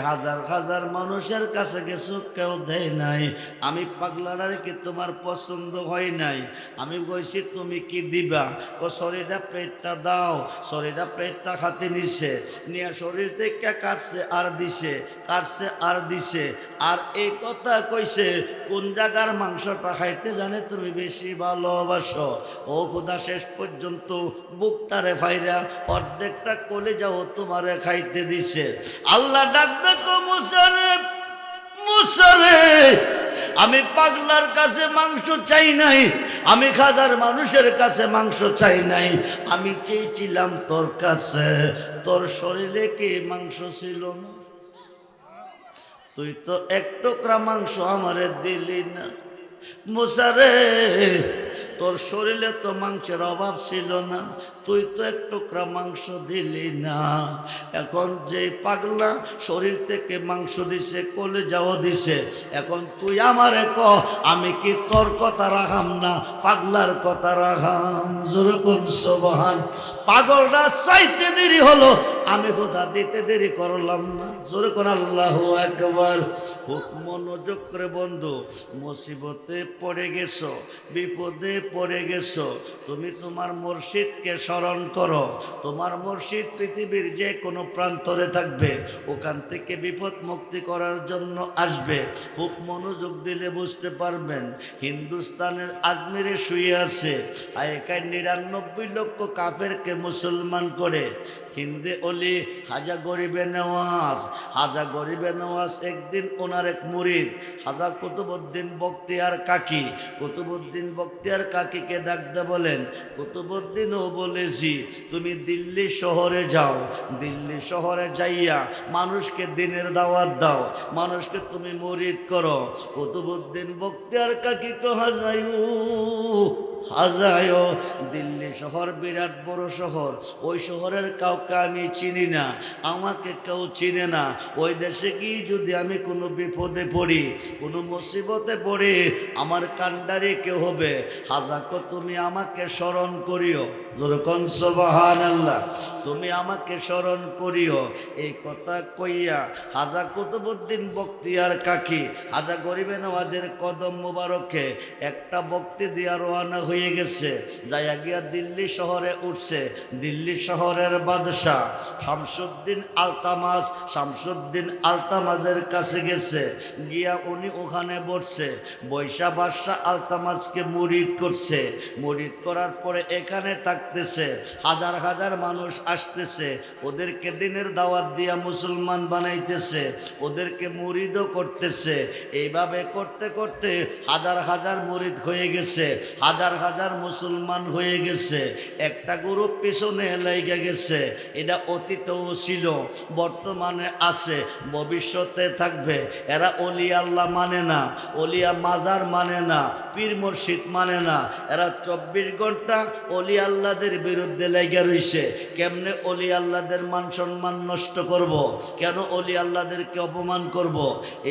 হাজার হাজার মানুষের কাছে গেছো, কেউ দেয় নাই, আমি পাগলারে কি তোমার পছন্দ হয় নাই? আমি কইছি তুমি কি দিবা? শরীরটা প্লেটটা দাও। শরীরটা প্লেটটা হাতে নিছে, নিয়ে শরীর থেকে কাটছে আর দিছে, কাটছে আর দিছে, আর এই কথা কইছে কোন জায়গার মাংসটা খাইতে জানে তুমি বেশি ভালোবাসো। ও খোদা, শেষ পর্যন্ত বুকটারে ফাইরা অর্ধেকটা কলিজাও তোমারে খাইতে দিছে। আল্লাহ ডাক দেখো মুসারে, মুসারে, আমি পাগলার কাছে মাংস চাই নাই, আমি হাজার মানুষের কাছে মাংস চাই নাই, আমি চেয়েছিলাম তোর কাছে। তোর শরীরে কি মাংস ছিল না? তুই তো এক টুকরা মাংস আমারে দিলি না। মুসারে, তোর শরীরে তো মাংসের অভাব ছিল না, তুই তো এক টুকরা মাংস দিলি না। এখন যে পাগলা শরীর থেকে মাংস দিছে, কলিজাও দিছে, এখন তুই আমারে ক, আমি কি তোর কথা রাখাম না পাগলার কথা রাখাম? যেরকম সুবহান। পাগলটা চাইতে দেরি হলো, আমি খোদা দিতে দেরি করলাম না। যেরকম আল্লাহু আকবার। খুব মনোযোগ করে বন্ধু, মুসিবতে পড়ে গেছো, বিপদে পড়ে গেছো, তুমি তোমার মুর্শিদকে স্মরণ করো। তোমার মুর্শিদ পৃথিবীর যে কোনো প্রান্তরে থাকবে, ওখান থেকে বিপদ মুক্তি করার জন্য আসবে। খুব মনোযোগ দিলে বুঝতে পারবেন। হিন্দুস্তানের আজমিরে শুয়ে আছে, আয়কায় ৯৯ লক্ষ কাফেরকে মুসলমান করে। হিন্দে অলি হাজা গরিবে নেওয়াজ, হাজা গরিবে নেওয়াজ একদিন ওনার এক মুরিদ হাজা কুতুবউদ্দিন বখতিয়ার কাকি, কুতুবউদ্দিন বখতিয়ার কাকিকে ডাকতে বলেন, কুতুবউদ্দিনও বলেছি তুমি দিল্লি শহরে যাও, দিল্লি শহরে যাইয়া মানুষকে দিনের দাওয়াত দাও, মানুষকে তুমি মুরিদ করো। কুতুবউদ্দিন বখতিয়ার কাকি হাজায়ু হাজায়, দিল্লি শহর বিরাট বড় শহর, ওই শহরের কাউকে আমি চিনি না, আমাকে কেউ চিনে না। ওই দেশে গিয়ে যদি আমি কোনো বিপদে পড়ি, কোনো মুসিবতে পড়ি, আমার কান্ডারি কেউ হবে। হাজাকো তুমি আমাকে স্মরণ করিও, যেরকম সুবহানাল্লাহ, তুমি আমাকে স্মরণ করিও। এই কথা কইয়া হাজা কুতুবউদ্দিন বখতিয়ার কাকি হাজা গরিবে নওয়াজের কদম মোবারকে একটা বক্তি দিয়া রওনা হয়ে গেছে। যাইয়া গিয়া দিল্লি শহরে উঠছে। দিল্লি শহরের বাদশাহ শামসুদ্দিন আলতামাজ, শামসুদ্দিন আলতামাজের কাছে গেছে। গিয়া উনি ওখানে বসছে, বৈশা বাদশাহ আলতামাজকে মুরিদ করছে। মুরিদ করার পরে এখানে থাকতেছে, হাজার হাজার মানুষ আসতেছে, ওদেরকে দিনের দাওয়াত দিয়া মুসলমান বানাইতেছে, ওদেরকে মুরিদও করতেছে। এইভাবে করতে করতে হাজার হাজার মুরিদ হয়ে গেছে, হাজার হাজার মুসলমান হয়ে গেছে। একটা গ্রুপ পিছনে লাইগা গেছে, এটা অতীতেও ছিল, বর্তমানে আছে, ভবিষ্যতে থাকবে। এরা অলি আল্লাহ মানে না, অলিয়া মাজার মানে না, পীর মুর্শিদ মানে না। এরা 24 ঘন্টা অলি আল্লাহদের বিরুদ্ধে লেগে রইছে। কেমনে অলি আল্লাহদের মান সম্মান নষ্ট করব, কেন অলি আল্লাহদেরকে অপমান করব।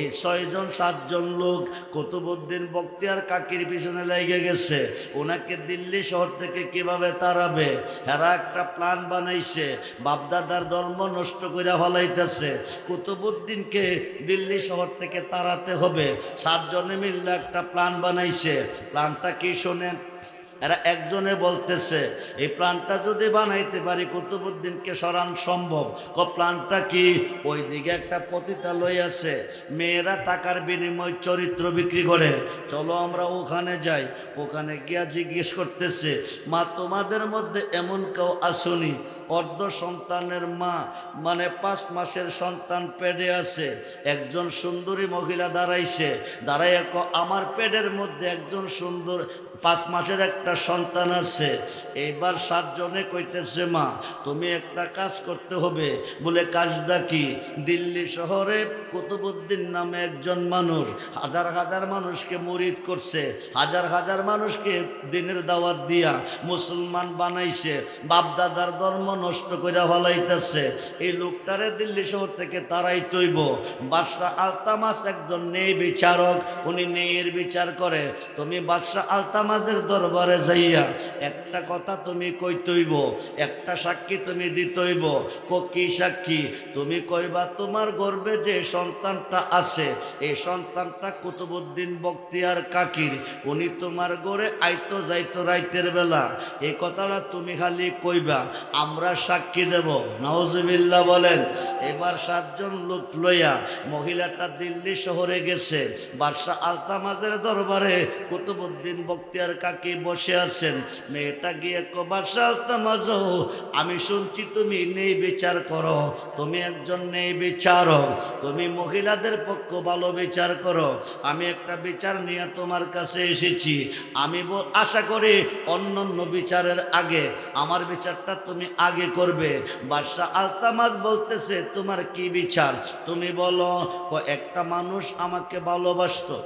এই 6 জন 7 জন লোক কুতুবউদ্দিন বখতিয়ার কাকির পিছনে লেগে গেছে। ওনাকে দিল্লি শহর থেকে কিভাবে তাড়াবে, এরা একটা প্ল্যান বানাইছে, বাপদাদার ধর্ম নষ্ট করে ফেলাইতেছে। কুতুবউদ্দিনকে দিল্লি শহর থেকে তাড়াতে হবে। 7 জনে মিলে একটা প্ল্যান বানাইছে। প্ল্যানটা কি শোনেন। এরা একজনে বলতেছে, এই প্ল্যানটা যদি বানাইতে পারি কুতুবউদ্দিনকে সরান সম্ভব। প্ল্যানটা কি, ওই দিকে একটা পতিতালয় আছে, মেয়েরা টাকার বিনিময় চরিত্র বিক্রি করে, চলো আমরা ওখানে যাই। ওখানে গিয়া জিজ্ঞেস করতেছে, মা তোমাদের মধ্যে এমন কেউ আসুনি অর্ধ সন্তানের মা, মানে 5 মাসের সন্তান পেটে আছে। একজন সুন্দরী মহিলা দাঁড়াইছে, দাঁড়াইয়া আমার পেটের মধ্যে একজন সুন্দর 5 মাসের একটা সন্তান আছে। এইবার 7 জনে কইতেছে, মা তুমি একটা কাজ করতে হবে। বলে কাজটা কি? দিল্লি শহরে কুতুবউদ্দিন নামে একজন মানুষ হাজার হাজার মানুষকে মুরিদ করছে, হাজার হাজার মানুষকে দিনের দাওয়াত দিয়া মুসলমান বানাইছে, বাপদাদার ধর্ম নষ্ট করে ফেলাইতেছে। এই লোকটারে দিল্লি শহর থেকে তারাই তৈব। বাদশাহ আলতামাজ একজন ন্যায় বিচারক, উনি ন্যায়ের বিচার করে। তুমি বাদশাহ আলতামাজের দরবারে যাইয়া একটা কথা তুমি কইতইব, একটা সাক্ষী তুমি দিতইব। কি সাক্ষী? তুমি কইবা তোমার গর্ভে যে সন্তানটা আছে, এই সন্তানটা কুতুবউদ্দিন বখতিয়ার কাকির। উনি তোমার ঘরে আইতো যাইতো রাইতের বেলা। এই কথাটা তুমি খালি কইবা, আমরা সাক্ষী দেব। নাউজুবিল্লাহ বলেন। এবার 7 জন লোক লইয়া মহিলাটা দিল্লি শহরে গেছে। বাদশাহ আলতামাজের দরবারে কুতুবউদ্দিন বখতিয়ার কাকি বসে আছেন। মেয়েটা গিয়ে বাদশাহ আলতামাজ, আমি শুনছি তুমি ন্যায় বিচার করো, তুমি একজন ন্যায় বিচারক, তুমি মহিলাদের পক্ষ ভালো বিচার করো। আমি একটা বিচার নিয়ে তোমার কাছে এসেছি। আমি আশা করি অন্যান্য বিচারের আগে আমার বিচারটা তুমি আগে করবে। বাদশাহ আলতামাজ বলতেছে, তোমার কি বিচার তুমি বলো। একটা মানুষ আমাকে ভালোবাসতো,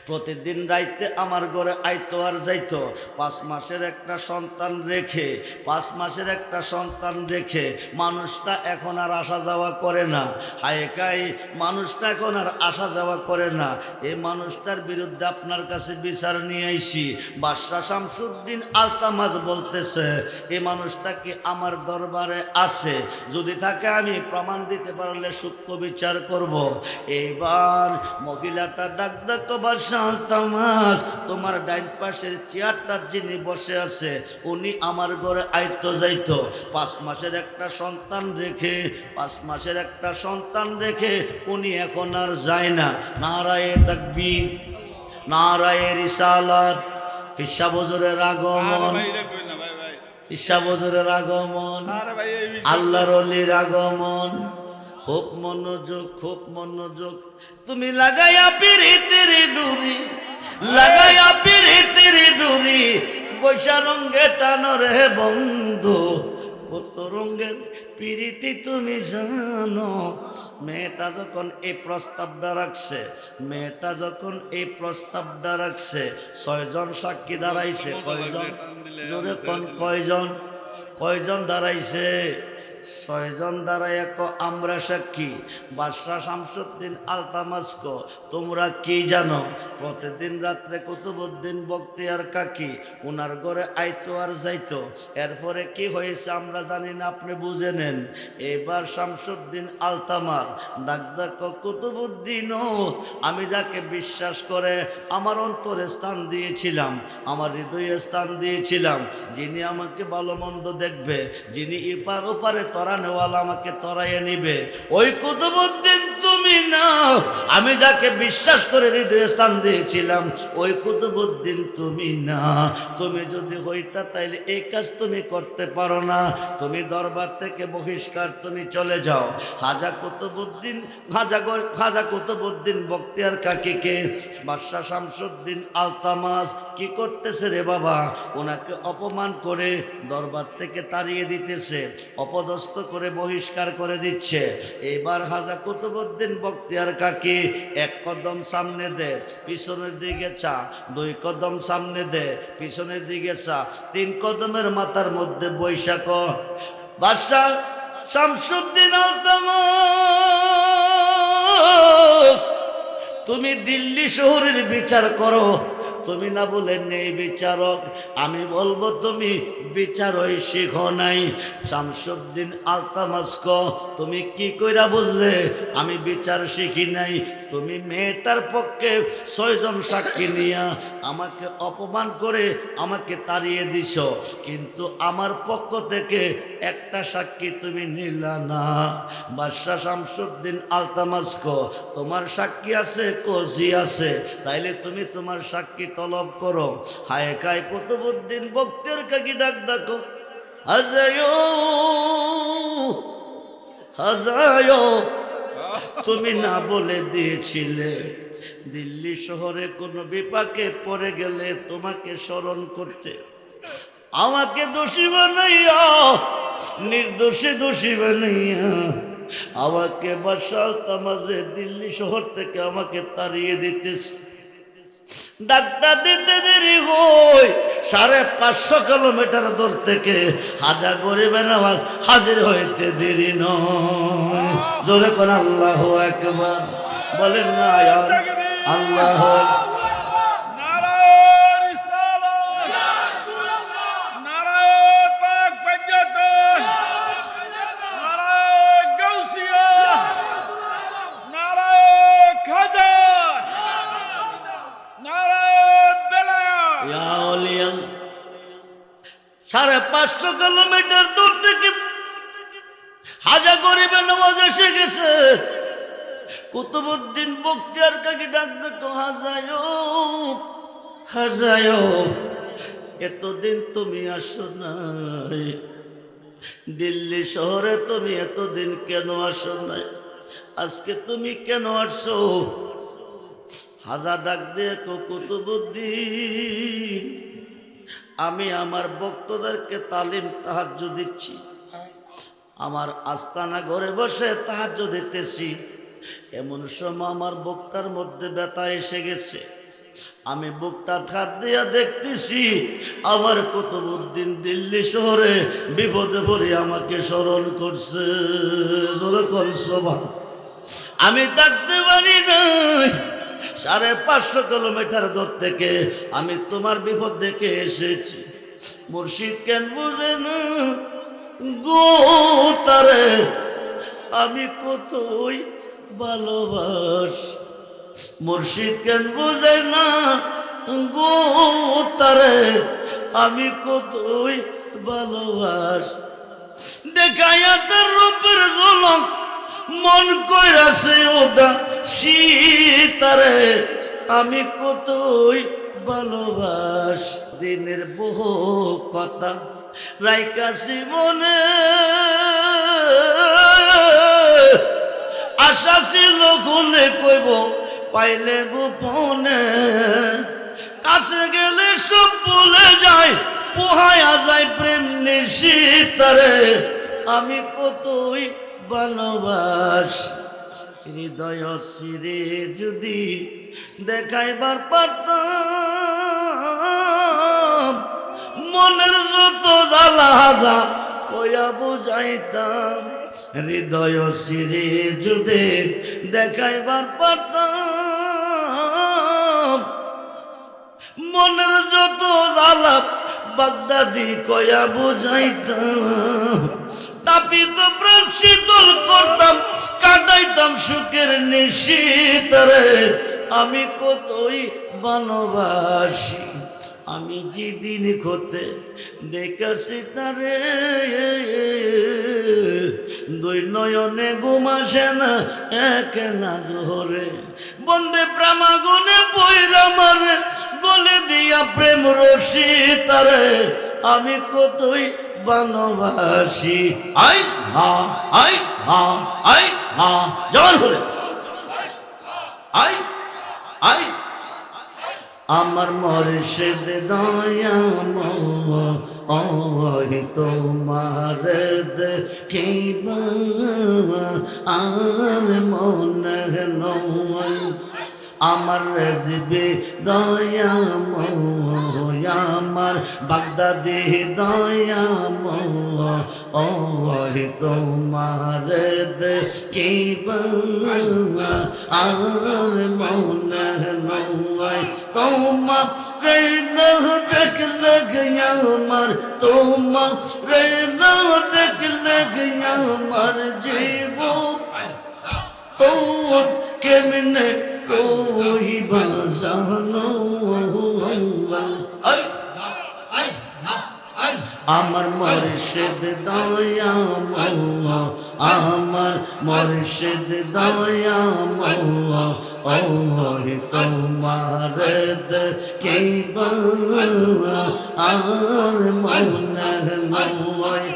প্রতিদিন রাইতে আমার ঘরে আইতো আর যাইতো। 5 মাসের একটা সন্তান রেখে, 5 মাসের একটা সন্তান রেখে মানুষটা এখন আর আসা যাওয়া করে না। হায়কাই মানুষটা এখন আর আসা যাওয়া করে না। এই মানুষটার বিরুদ্ধে আপনার কাছে বিচার নিয়ে আইছি। বাদশাহ শামসুদ্দিন আলতামাজ বলতেছে, এই মানুষটা কি আমার দরবারে আছে? যদি থাকে আমি প্রমাণ দিতে পারলে সূক্ষ্ম বিচার করব। এইবার মহিলাটা ডাক ডাক বাদশাহ তামাস, তোমার ডাইন পাশের চেয়ারটার যিনি বসে আছে উনি আমার ঘরে আইতো যাইতো। 5 মাসের একটা সন্তান রেখে 5 মাসের একটা সন্তান রেখে উনি এখন আর যায় না। নারায়ে তাকবীর, নারায়ে রিসালাত, ফিসা হুজুরের আগমন, ফিসা হুজুরের আগমন, আল্লাহর ওলির আগমন। খুব মনোযোগ, খুব মনোযোগ। তুমি লাগাইয়া পিরিতির ডুরি, লাগাইয়া পিরিতির ডুরি, বৈশা রঙ্গে টানো রে বন্ধু। কত রঙ্গের পিরিতি তুমি জানো। মেয়েটা যখন এই প্রস্তাবটা রাখছে, মেয়েটা যখন এই প্রস্তাবটা রাখছে, 6 জন সাক্ষী দাঁড়াইছে। কয়জন? জোরে কোন কয়জন? কয়জন দাঁড়াইছে? 6 জন দাঁড়াইয়া আমরা সাক্ষী। বাদশাহ শামসুদ্দিন আলতামাস্ক, তোমরা কি জানো? প্রতিদিন রাত্রে কুতুবউদ্দিন বখতিয়ার কাকি ওনার ঘরে আইতো আর যাইতো। এরপরে কি হয়েছে আমরা জানি না, আপনি বুঝে নেন। এবার শামসুদ্দিন আলতামাস ডাক ডাক, কুতুবউদ্দিনও, আমি যাকে বিশ্বাস করে আমার অন্তরে স্থান দিয়েছিলাম, আমার হৃদয়ে স্থান দিয়েছিলাম, যিনি আমাকে ভালো মন্দ দেখবে, যিনি এপার ওপারে তরানেওয়ালা আমাকে তরাইয়ে নিবে, ওই কুতুবউদ্দিন তুমি না। আমি যাকে বিশ্বাস করে হৃদয়ে স্থান দিয়েছিলাম ওই কুতুবউদ্দিন তুমি না। তুমি যদি হইতা তাইলে এই কাজ তুমি করতে পারো না। তুমি দরবার থেকে বহিষ্কার, তুমি চলে যাও। খাজা কুতুবউদ্দিন বখতিয়ার কাকিকে বাদশাহ শামসুদ্দিন আলতামাস কি করতেছে রে বাবা? ওনাকে অপমান করে দরবার থেকে তাড়িয়ে দিতেছে, অপদস্থ করে বহিষ্কার করে দিচ্ছে। এবার খাজা কুতুবউদ্দিন বখতিয়ার কাকি 1 কদম সামনে দে, পিছনের দিকে চা, 2 কদম সামনে দে, পিছনের দিকে চা, 3 কদমের মাথার মধ্যে বৈশাখ। বাদশাহ শামসুদ্দিন আলতামাস, তুমি দিল্লি শহরের বিচার করো, তুমি না বলে নেই বিচারক। আমি বলবো তুমি বিচারই শিখো নাই। শামসুদ্দিন আলতামাস্ক, তুমি কি কইরা বুঝলে আমি বিচার শিখি নাই? তুমি মেয়েটার পক্ষে 6 জন সাক্ষী নিয়া আমাকে অপমান করে আমাকে তাড়িয়ে দিছ, কিন্তু আমার পক্ষ থেকে একটা সাক্ষী তুমি নিলা না। বাদশাহ শামসুদ্দিন আলতামাস্ক, তোমার সাক্ষী আছে, কজি আছে, তাইলে তুমি তোমার সাক্ষী তলব করো। হায় খায় কুতুবউদ্দিন বখতিয়ার কাকি ডাক ডাকো, হাজায়ো হাজায়ো, তুমি না বলে দিয়েছিলে দিল্লি শহরে কোনো বিপাকে পড়ে গেলে তোমাকে স্মরণ করতে। আমাকে দোষী বানাইয়া, নির্দোষী দোষী বানাইয়া আমাকে বাদশাহ তামাজে দিল্লি শহর থেকে আমাকে তাড়িয়ে দিতেছে। ডাক্তার দিতে দেরি হই, 550 কিলোমিটার দূর থেকে হাজা গরিবে নওয়াজ হাজির হইতে দেরি নয়। জোরে কোন আল্লাহু আকবার বলেন না আল্লাহ। সাড়ে 550 কিলোমিটার দূর থেকে হাজা গরিবে নওয়াজ এসে গেছে। কুতুবউদ্দিন বখতিয়ার কাকি ডাক দেখো, হাজায়ো হাজায়ো, এতদিন তুমি আসো নাই দিল্লি শহরে, তুমি এতদিন কেন আসো নাই? আজকে তুমি কেন আসছো? হাজা ডাক দিয়ে কুতুবউদ্দিন, আমি আমার ভক্তদেরকে তালিম তাহাজ্জুদ দিচ্ছি, আমার আস্তানা ঘরে বসে তাহাজ্জুদ দিতেছি। এমন সময় আমার বুকটার মধ্যে ব্যথা এসে গেছে। আমি বুকটা খাত দিয়া দেখতেছি আমার কুতুবউদ্দিন দিল্লি শহরে বিপদে পড়ে আমাকে স্মরণ করছে। জোরে কোন সুবহান। আমি থাকতে পারি নাই, 550 কিলোমিটার দূর থেকে আমি তোমার বিপদ দেখে এসেছি। মুর্শিদ কেন বুঝে না গো তারে আমি কতই ভালোবাস। মুর্শিদ কেন বুঝাই না গো তারে আমি কতই ভালোবাস দেখাইয়া তার রূপের ঝলক মন কইরাছে ওদা সীতারে আমি কতই ভালোবাস দিনের বহু কথা রাইকাছি মনে আশা ছিল খুলে কইব পাইলে গোপনে কাছে গেলে সব ভুলে যায় পোহায়া যায় প্রেম নিশিতারে আমি কতই ভালোবাস হৃদয় সিরে যদি দেখাইবার পারতাম মনের যত জ্বালা হাজা কয়া বুঝাইতাম হৃদয় সিরে যদি দেখাইবার পারতাম মনের যত জ্বালা বাগদাদি কয়া বুঝাইতাম তাপিত প্রাণ শীতল করতাম কাটাইতাম সুখের নিশিতারে আমি কতই ভালোবাসি আমি যেদিন হতে দেখেছি তারে দুই নয়নে ঘুমাসে না এক না ঘরে বন্দে প্রেমাগুনে পয়রা মারে গলে দিয়া প্রেম রশি তারে আমি কতই ভালোবাসি আই হা আই হা আই হা জল হলে আই আই আমার মুর্শিদ দয়াময় তোমার দেখিবা আর মনে নয় আমার রেজবে দয়াময় আমার বাগদাদি দয়াময় তোমার দেখিবা আর মনে নয় তোমার না দেখলে গয়া আমার তোমার না দেখলে গয়া আমার জীবন তোর কেমনে ওই বাজানো আমার মুর্শিদ দয়াময় আমার মুর্শিদ দয়াময় তোমার দেখিবা আর মনে নয়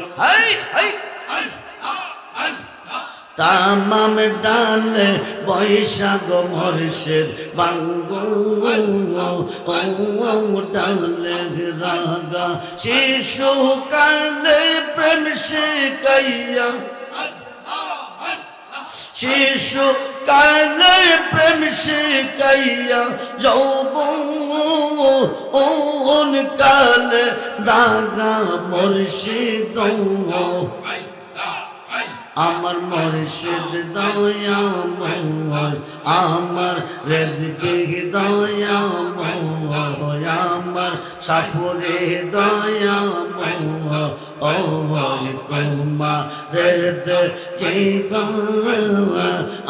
তামাম ডালে বৈশাখ মুর্শিদ বাঙ্গো ডালে রাগা শিশু কালে প্রেম শিখাইয়া শিশু কালে প্রেম শিখাইয়া যৌবন কালে রাগা মুর্শিদ আমার মুর্শিদ দয়াময় আমার রেজবে দয়াময় আমার সাপুরে দয়াময় তোমার দেখিবা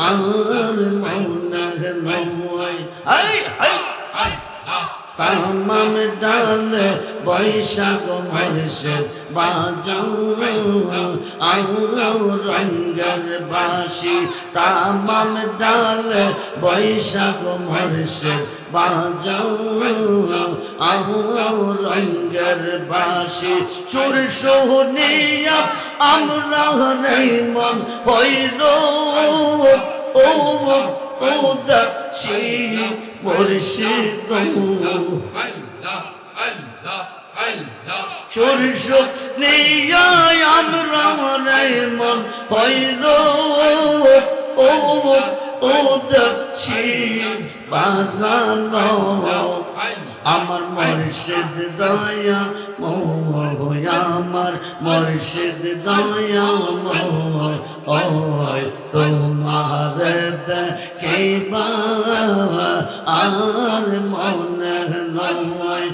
আর মনে নয় তামাম ডালে বৈশাখ মুর্শিদ বাজাও রঙ্গের বাসি তামাম ডালে বৈশাখ মুর্শিদ বাজাও রঙ্গের বাসি সুর সোহনিয়া আমরা মন হইল উদাসী মুর্শিদ সূর্য নিয়া আমরা মন হইল উদাসী বাজানো আমার মুর্শিদ দয়াময় আমার মুর্শিদ দয়াময় তোমার দেখিবা আর মনে নয়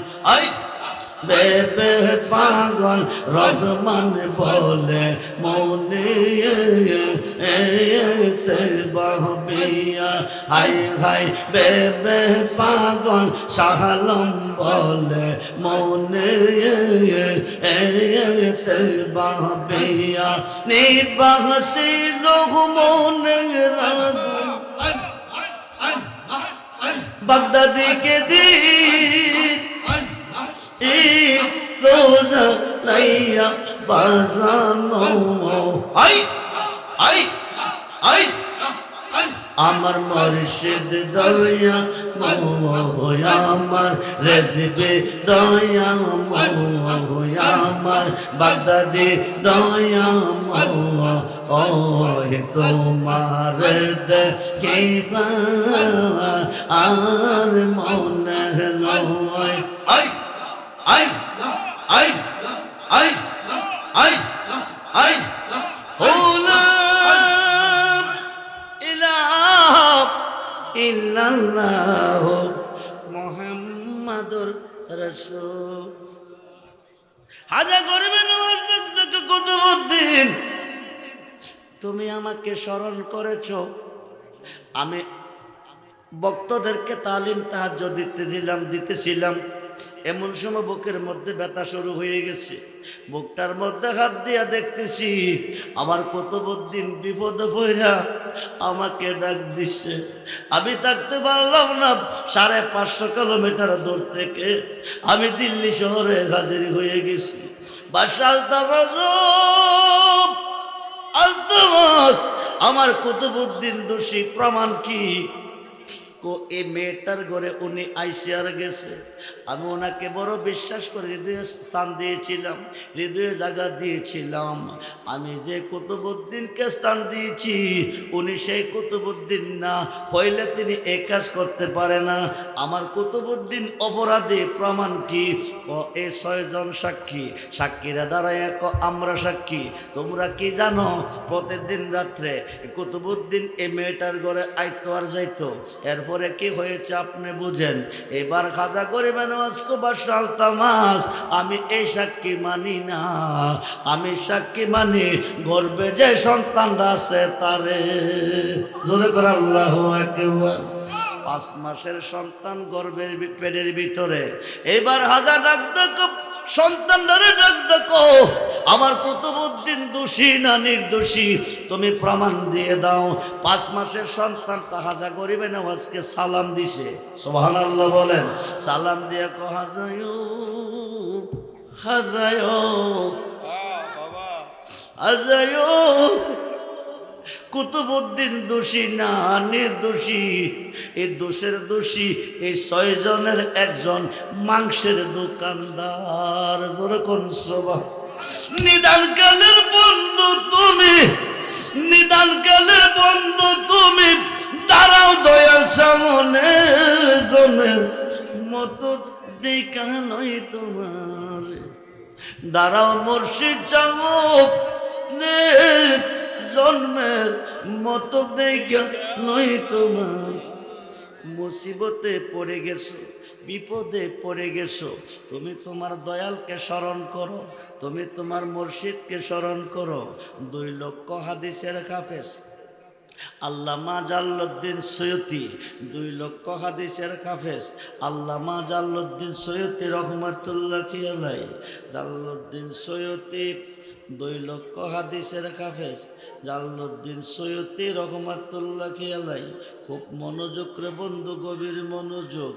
বেবে পাগল রহমান বলে মনে তে বাহবে দিয়া হাই হাই বেবে পাগল শাহালম বলে মনে এতে বাবিয়া নিবাসিল মনের আগুন বাগদাদিকে দিন রোজা লাইয়া বাজানো আই আই আই আমার মুর্শিদ দয়া মোয়া আমার রেজবে দয়া মোয়া আমার বাগদাদি দয়া মোয়া ও তোমার দেখিবা আর মনে নয় I I I I I I হোলা ইল্লাল্লাহ মুহাম্মাদুর রাসূল হাজা করবেন আমার কুতুবউদ্দিন তুমি আমাকে স্মরণ করেছো আমি ভক্তদেরকে তালিম তাহাজ্জুদ দিতেছিলাম এমন সময় বুকের মধ্যে ব্যথা শুরু হয়ে গেছে বুকটার মধ্যে হাত দিয়া দেখতেছি আমার কুতুবউদ্দিন বিপদে পড়া আমাকে ডাক দিছে আমি থাকতে পারলাম না 550 কিলোমিটার দূর থেকে আমি দিল্লি শহরে হাজির হয়ে গেছি বাদশাহ আলতামাস আমার কুতুবউদ্দিন দোষী প্রমাণ কি এই মেয়েটার ঘরে উনি আইসিয়ার গেছে আমি ওনাকে বড় বিশ্বাস করে হৃদয়ে স্থান দিয়েছিলাম হৃদয়ে জায়গা দিয়েছিলাম আমি যে কুতুবউদ্দিনকে স্থান দিয়েছি উনি সেই কুতুবউদ্দিন না হইলে তিনি এই কাজ করতে পারে না আমার কুতুবউদ্দিন অপরাধী প্রমাণ কি এই 6 জন সাক্ষীরা দাঁড়ায় আমরা সাক্ষী তোমরা কি জানো প্রতিদিন রাত্রে কুতুবউদ্দিন এই মেয়েটার ঘরে আইতো আর যাইতো এরপরে কি হয়েছে আপনি বুঝেন এবার খাজা গরিবেন বাদশাহ আলতামাস আমি এই সাক্ষী মানি না আমি সাক্ষী মানি গর্বে যে সন্তানরা আছে তারে জোরে করে আল্লাহু আকবার 5 মাসের সন্তান গর্ভের পেটের ভিতরে এবার হাজা ডাক দেখো সন্তানরে ডাক দেখো আমার কুতুবউদ্দিন দোষী না নির্দোষী তুমি প্রমাণ দিয়ে দাও 5 মাসের সন্তানটা হাজা গরিবে নওয়াজকে সালাম দিছে সুবহানাল্লাহ বলেন সালাম দিয়ে হাজায়ো হাজায়ো হাজায়ো কুতুবউদ্দিন দোষী না নির্দোষী এই দোষের দোষী এই 6 জনের একজন মাংসের দোকানদার যেরকম সবাই নিদানকালের বন্ধু তুমি নিদানকালের বন্ধু তুমি দাঁড়াও দয়াল সামনে জনের মতো দেখা নয় তোমার দাঁড়াও মুর্শিদ চাঁদ জন্মের মতো দেখা নয় তোমার মুসিবতে পড়ে গেছো বিপদে পড়ে গেছো তুমি তোমার দয়ালকে স্মরণ করো তুমি তোমার মুর্শিদকে স্মরণ করো 2 লক্ষ হাদিসের হাফেজ আল্লামা জালালউদ্দিন সৈয়দী 2 লক্ষ হাদিসের হাফেজ আল্লামা জালালউদ্দিন সৈয়দী রহমাতুল্লাহি আলাইহি জালালউদ্দিন সৈয়দী 2 লক্ষ হাদিসের হাফেজ জালালউদ্দিন সৈয়দী রহমাতুল্লাহি আলাইহি খুব মনোযোগ রে বন্ধু গভীর মনোযোগ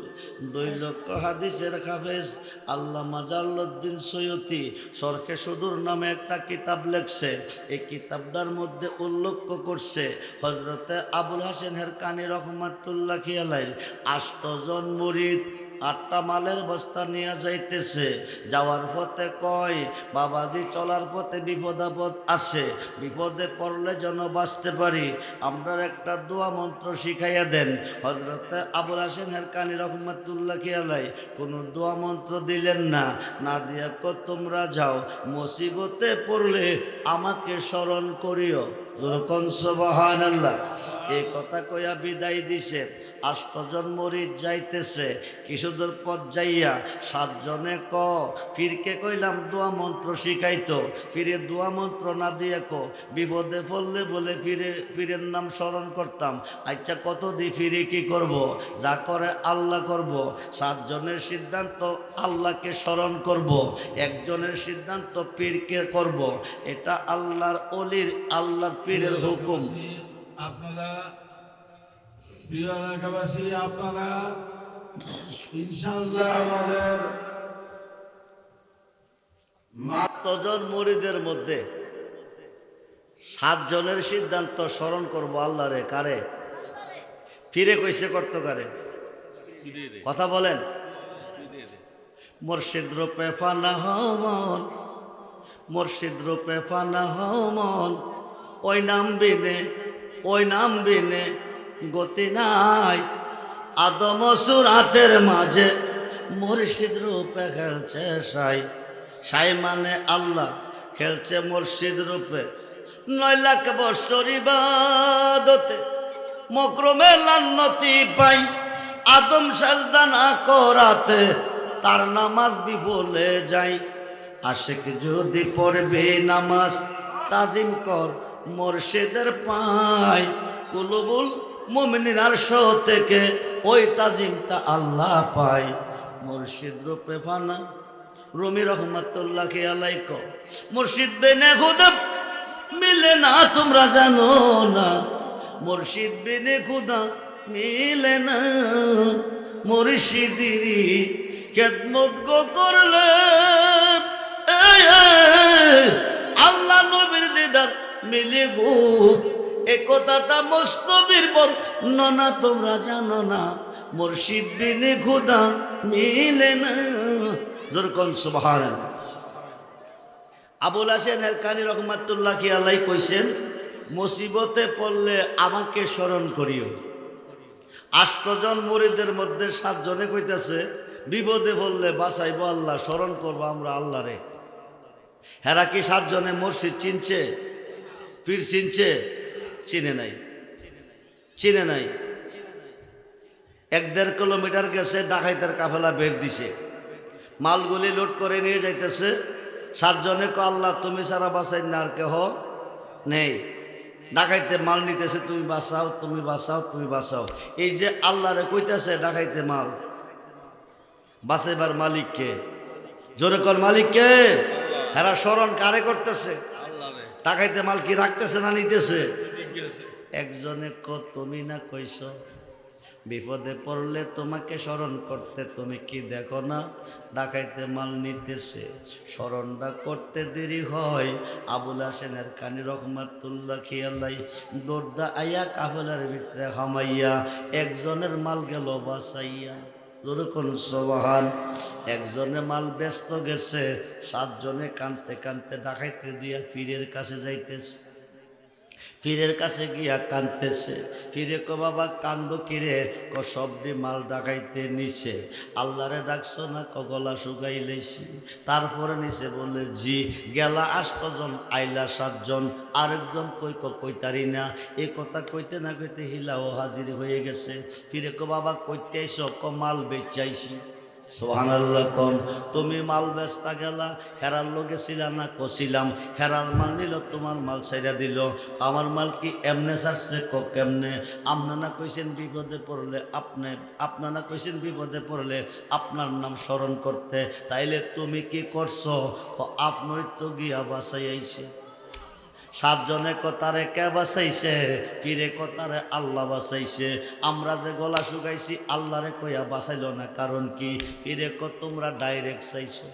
2 লক্ষ হাদিসের হাফেজ আল্লামা জালালউদ্দিন সৈয়দী শরহে সুদূর নামে একটা কিতাব লেখছে এই কিতাবটার মধ্যে উল্লেখ করছে হযরতে আবুল হাসান হেরকানি রহমাতুল্লাহি আলাইহি 8 জন মুরিদ 8টা মালের বস্তা নিয়ে যাইতেছে যাওয়ার পথে কয় বাবাজি চলার পথে বিপদ আপদ আছে বিপদে পড়লে যেন বাঁচতে পারি আমরা একটা দোয়া মন্ত্র শিখাইয়া দেন হযরতে আবুল হাসান হেরকানি রহমাতুল্লাহি আলাইহি কোনো দোয়া মন্ত্র দিলেন না না দিয়া তোমরা যাও মুসিবতে পড়লে আমাকে স্মরণ করিও যখন সুবহানাল্লাহ এই কথা কইয়া বিদায় দিছে 8 জন মরিদ যাইতেছে, কিছুদূর পথ যাইয়া 7 জনে ফিরকে কইলাম দোয়া মন্ত্র শিখাইতো, ফিরে দোয়া মন্ত্র না দিয়ে বিপদে পড়লে বলে ফিরের নাম স্মরণ করতাম। আচ্ছা কত দি ফিরে কি করব? যা করে আল্লাহ করব। 7 জনের সিদ্ধান্ত আল্লাহকে স্মরণ করব, একজনের সিদ্ধান্ত পীরকে করব। এটা আল্লাহর অলির, আল্লাহর পীরের হুকুম। আপনারা প্রিয় এলাকাবাসী, আপনারা ইনশাআল্লাহ আমাদের 8 জন মুরিদের মধ্যে 7 জনের সিদ্ধান্ত স্মরণ করব আল্লাহরে। কারে? ফিরে কইছে করতো কারে? কথা বলেন। মুর্শিদ রূপে ফানা হমন, মুর্শিদ রূপে ফানা হমন, ওই নাম বিনে, ওই নাম বিনে গতি নাই। আদম সুরাতের মাঝে মুর্শিদ রূপে খেলছে সাই। সাই মানে আল্লাহ, খেলছে মুর্শিদ রূপে। 9 লাখ বৎসর ইবাদতে মকরমে লান্নতি পাই। আদম সাজদা না করাতে তার নামাজ বিফলে যায়। আশিক যদি পড়বে নামাজ তাজিম কর মুর্শিদের পায়। কুলুবুল মুমিনিন আরশ থেকে ওই তাজিমটা আল্লাহ পায়। মুর্শিদ রূপে ফানা রুমি রহমাতুল্লাহি আলাইহি মুর্শিদ বিনে খুদা মিলে না, তোমরা জানো না। মুর্শিদ বিনে খুদা মিলে না। মুর্শিদিরি খেদমত গো করলে আল্লাহ নবীর দিদার মিলে গো। এ কথাটা মুস্তবির বর্ণনা, তোমরা জানো না। মুর্শিদ বিনে খুদা মিলে না। যেরকম সুবহানাল্লাহ। আবুল হাসেন এরকানি রহমাতুল্লাহি আলাইহি কইছেন, মুসিবতে পড়লে আমাকে স্মরণ করিও। 8 জন মুরিদের মধ্যে 7 জনে কইতাছে বিপদে পড়লে বাঁচাইব আল্লাহ, স্মরণ করবো আমরা আল্লাহরে। হেরা কি 7 জনে মুর্শিদ চিনছে? পীর চিনছে? চিনে নাই, চিনে নাই। 1-1.5 কিলোমিটার গেছে, ডাকাইতের কাফেলা বের দিছে, মালগুলি লোড করে নিয়ে যাইতেছে। 7 জনে কো আল্লাহ তুমি সারা বাঁচাই না আর কেহ নেই। ডাকাইতে মাল নিতেছে, তুমি বাঁচাও, তুমি বাঁচাও, তুমি বাঁচাও। এই যে আল্লাহরে কইতেছে ডাকাইতে মাল বাঁচাইবার মালিককে, জোরে কর মালিককে। হেরা স্মরণ কারে করতেছে? ডাকাইতে মাল কি রাখতেছে না নিতেছে? একজনে তুমি না কইছ বিপদে পড়লে তোমাকে স্মরণ করতে, তুমি কি দেখো না ডাকাইতে মাল নিতেছে? স্মরণটা করতে দেরি হয়। আবুল হাসেনের কানি রহমাতুল্লাহি আলাইহি দৌড়দা আইয়া কাফেলার ভিতরে হামাইয়া একজনের মাল গেল বাঁচাইয়া। যেরকম সুবহান। একজনের মাল ব্যস্ত গেছে, 7 জনে কানতে কানতে ডাকাইতে দিয়া পীরের কাছে যাইতেছে। পীরের কাছে গিয়া কানতেছে। পীরে কো বাবা কান্দো কিরে? ক সবডি মাল ডাকাইতে নিছে। আল্লাহরে ডাকছো না? ক গলা শুকাই লেছি। তারপরে নিছে বলে জি। গেলা 8 জন, আইলা 7 জন। আরেকজন কই কইতারি না। এই কথা কইতে না কইতে হিলাও হাজির হয়ে গেছে। পীরে কো বাবা কইতে আইছো? ক মাল বেচাইছি। সুবহানাল্লাহ। কোন তুমি মাল বেচতা গেলা, হেরার লোকে ছিলা না? কছিলাম। হেরার মাল নিল, তোমার মাল ছাইরা দিল। আমার মাল কি এমনে ছাড়ছে? কেমনে? আপনারা কইছেন বিপদে পড়লে আপনারা কইছেন বিপদে পড়লে আপনার নাম স্মরণ করতে, তাইলে তুমি কি করছো? আপনই তো গিয়া বাঁচাই আইছে। 7 জনে কথারে কে বাঁচাইছে? পীরে কথারে আল্লাহ বাঁচাইছে। আমরা যে গলা শুকাইছি আল্লাহরে কইয়া বাঁচাইল না, কারণ কি? পীরে তোমরা ডাইরেক্ট চাইছো।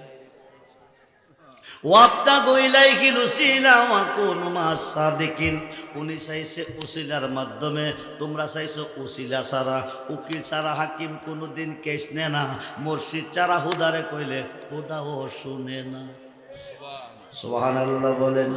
ওয়াবতাগু ইলাইহি লুসিলা ওয়া কুনু মাস সাদিকিন। উনি চাইছে উসিলার মাধ্যমে, তোমরা চাইছো উসিলা ছাড়া। উকিল ছাড়া হাকিম কোনোদিন কেস নেয় না। মুর্শিদ ছাড়া হুদারে কইলে হুদাও শুনে না। সুবহানাল্লাহ বলেন।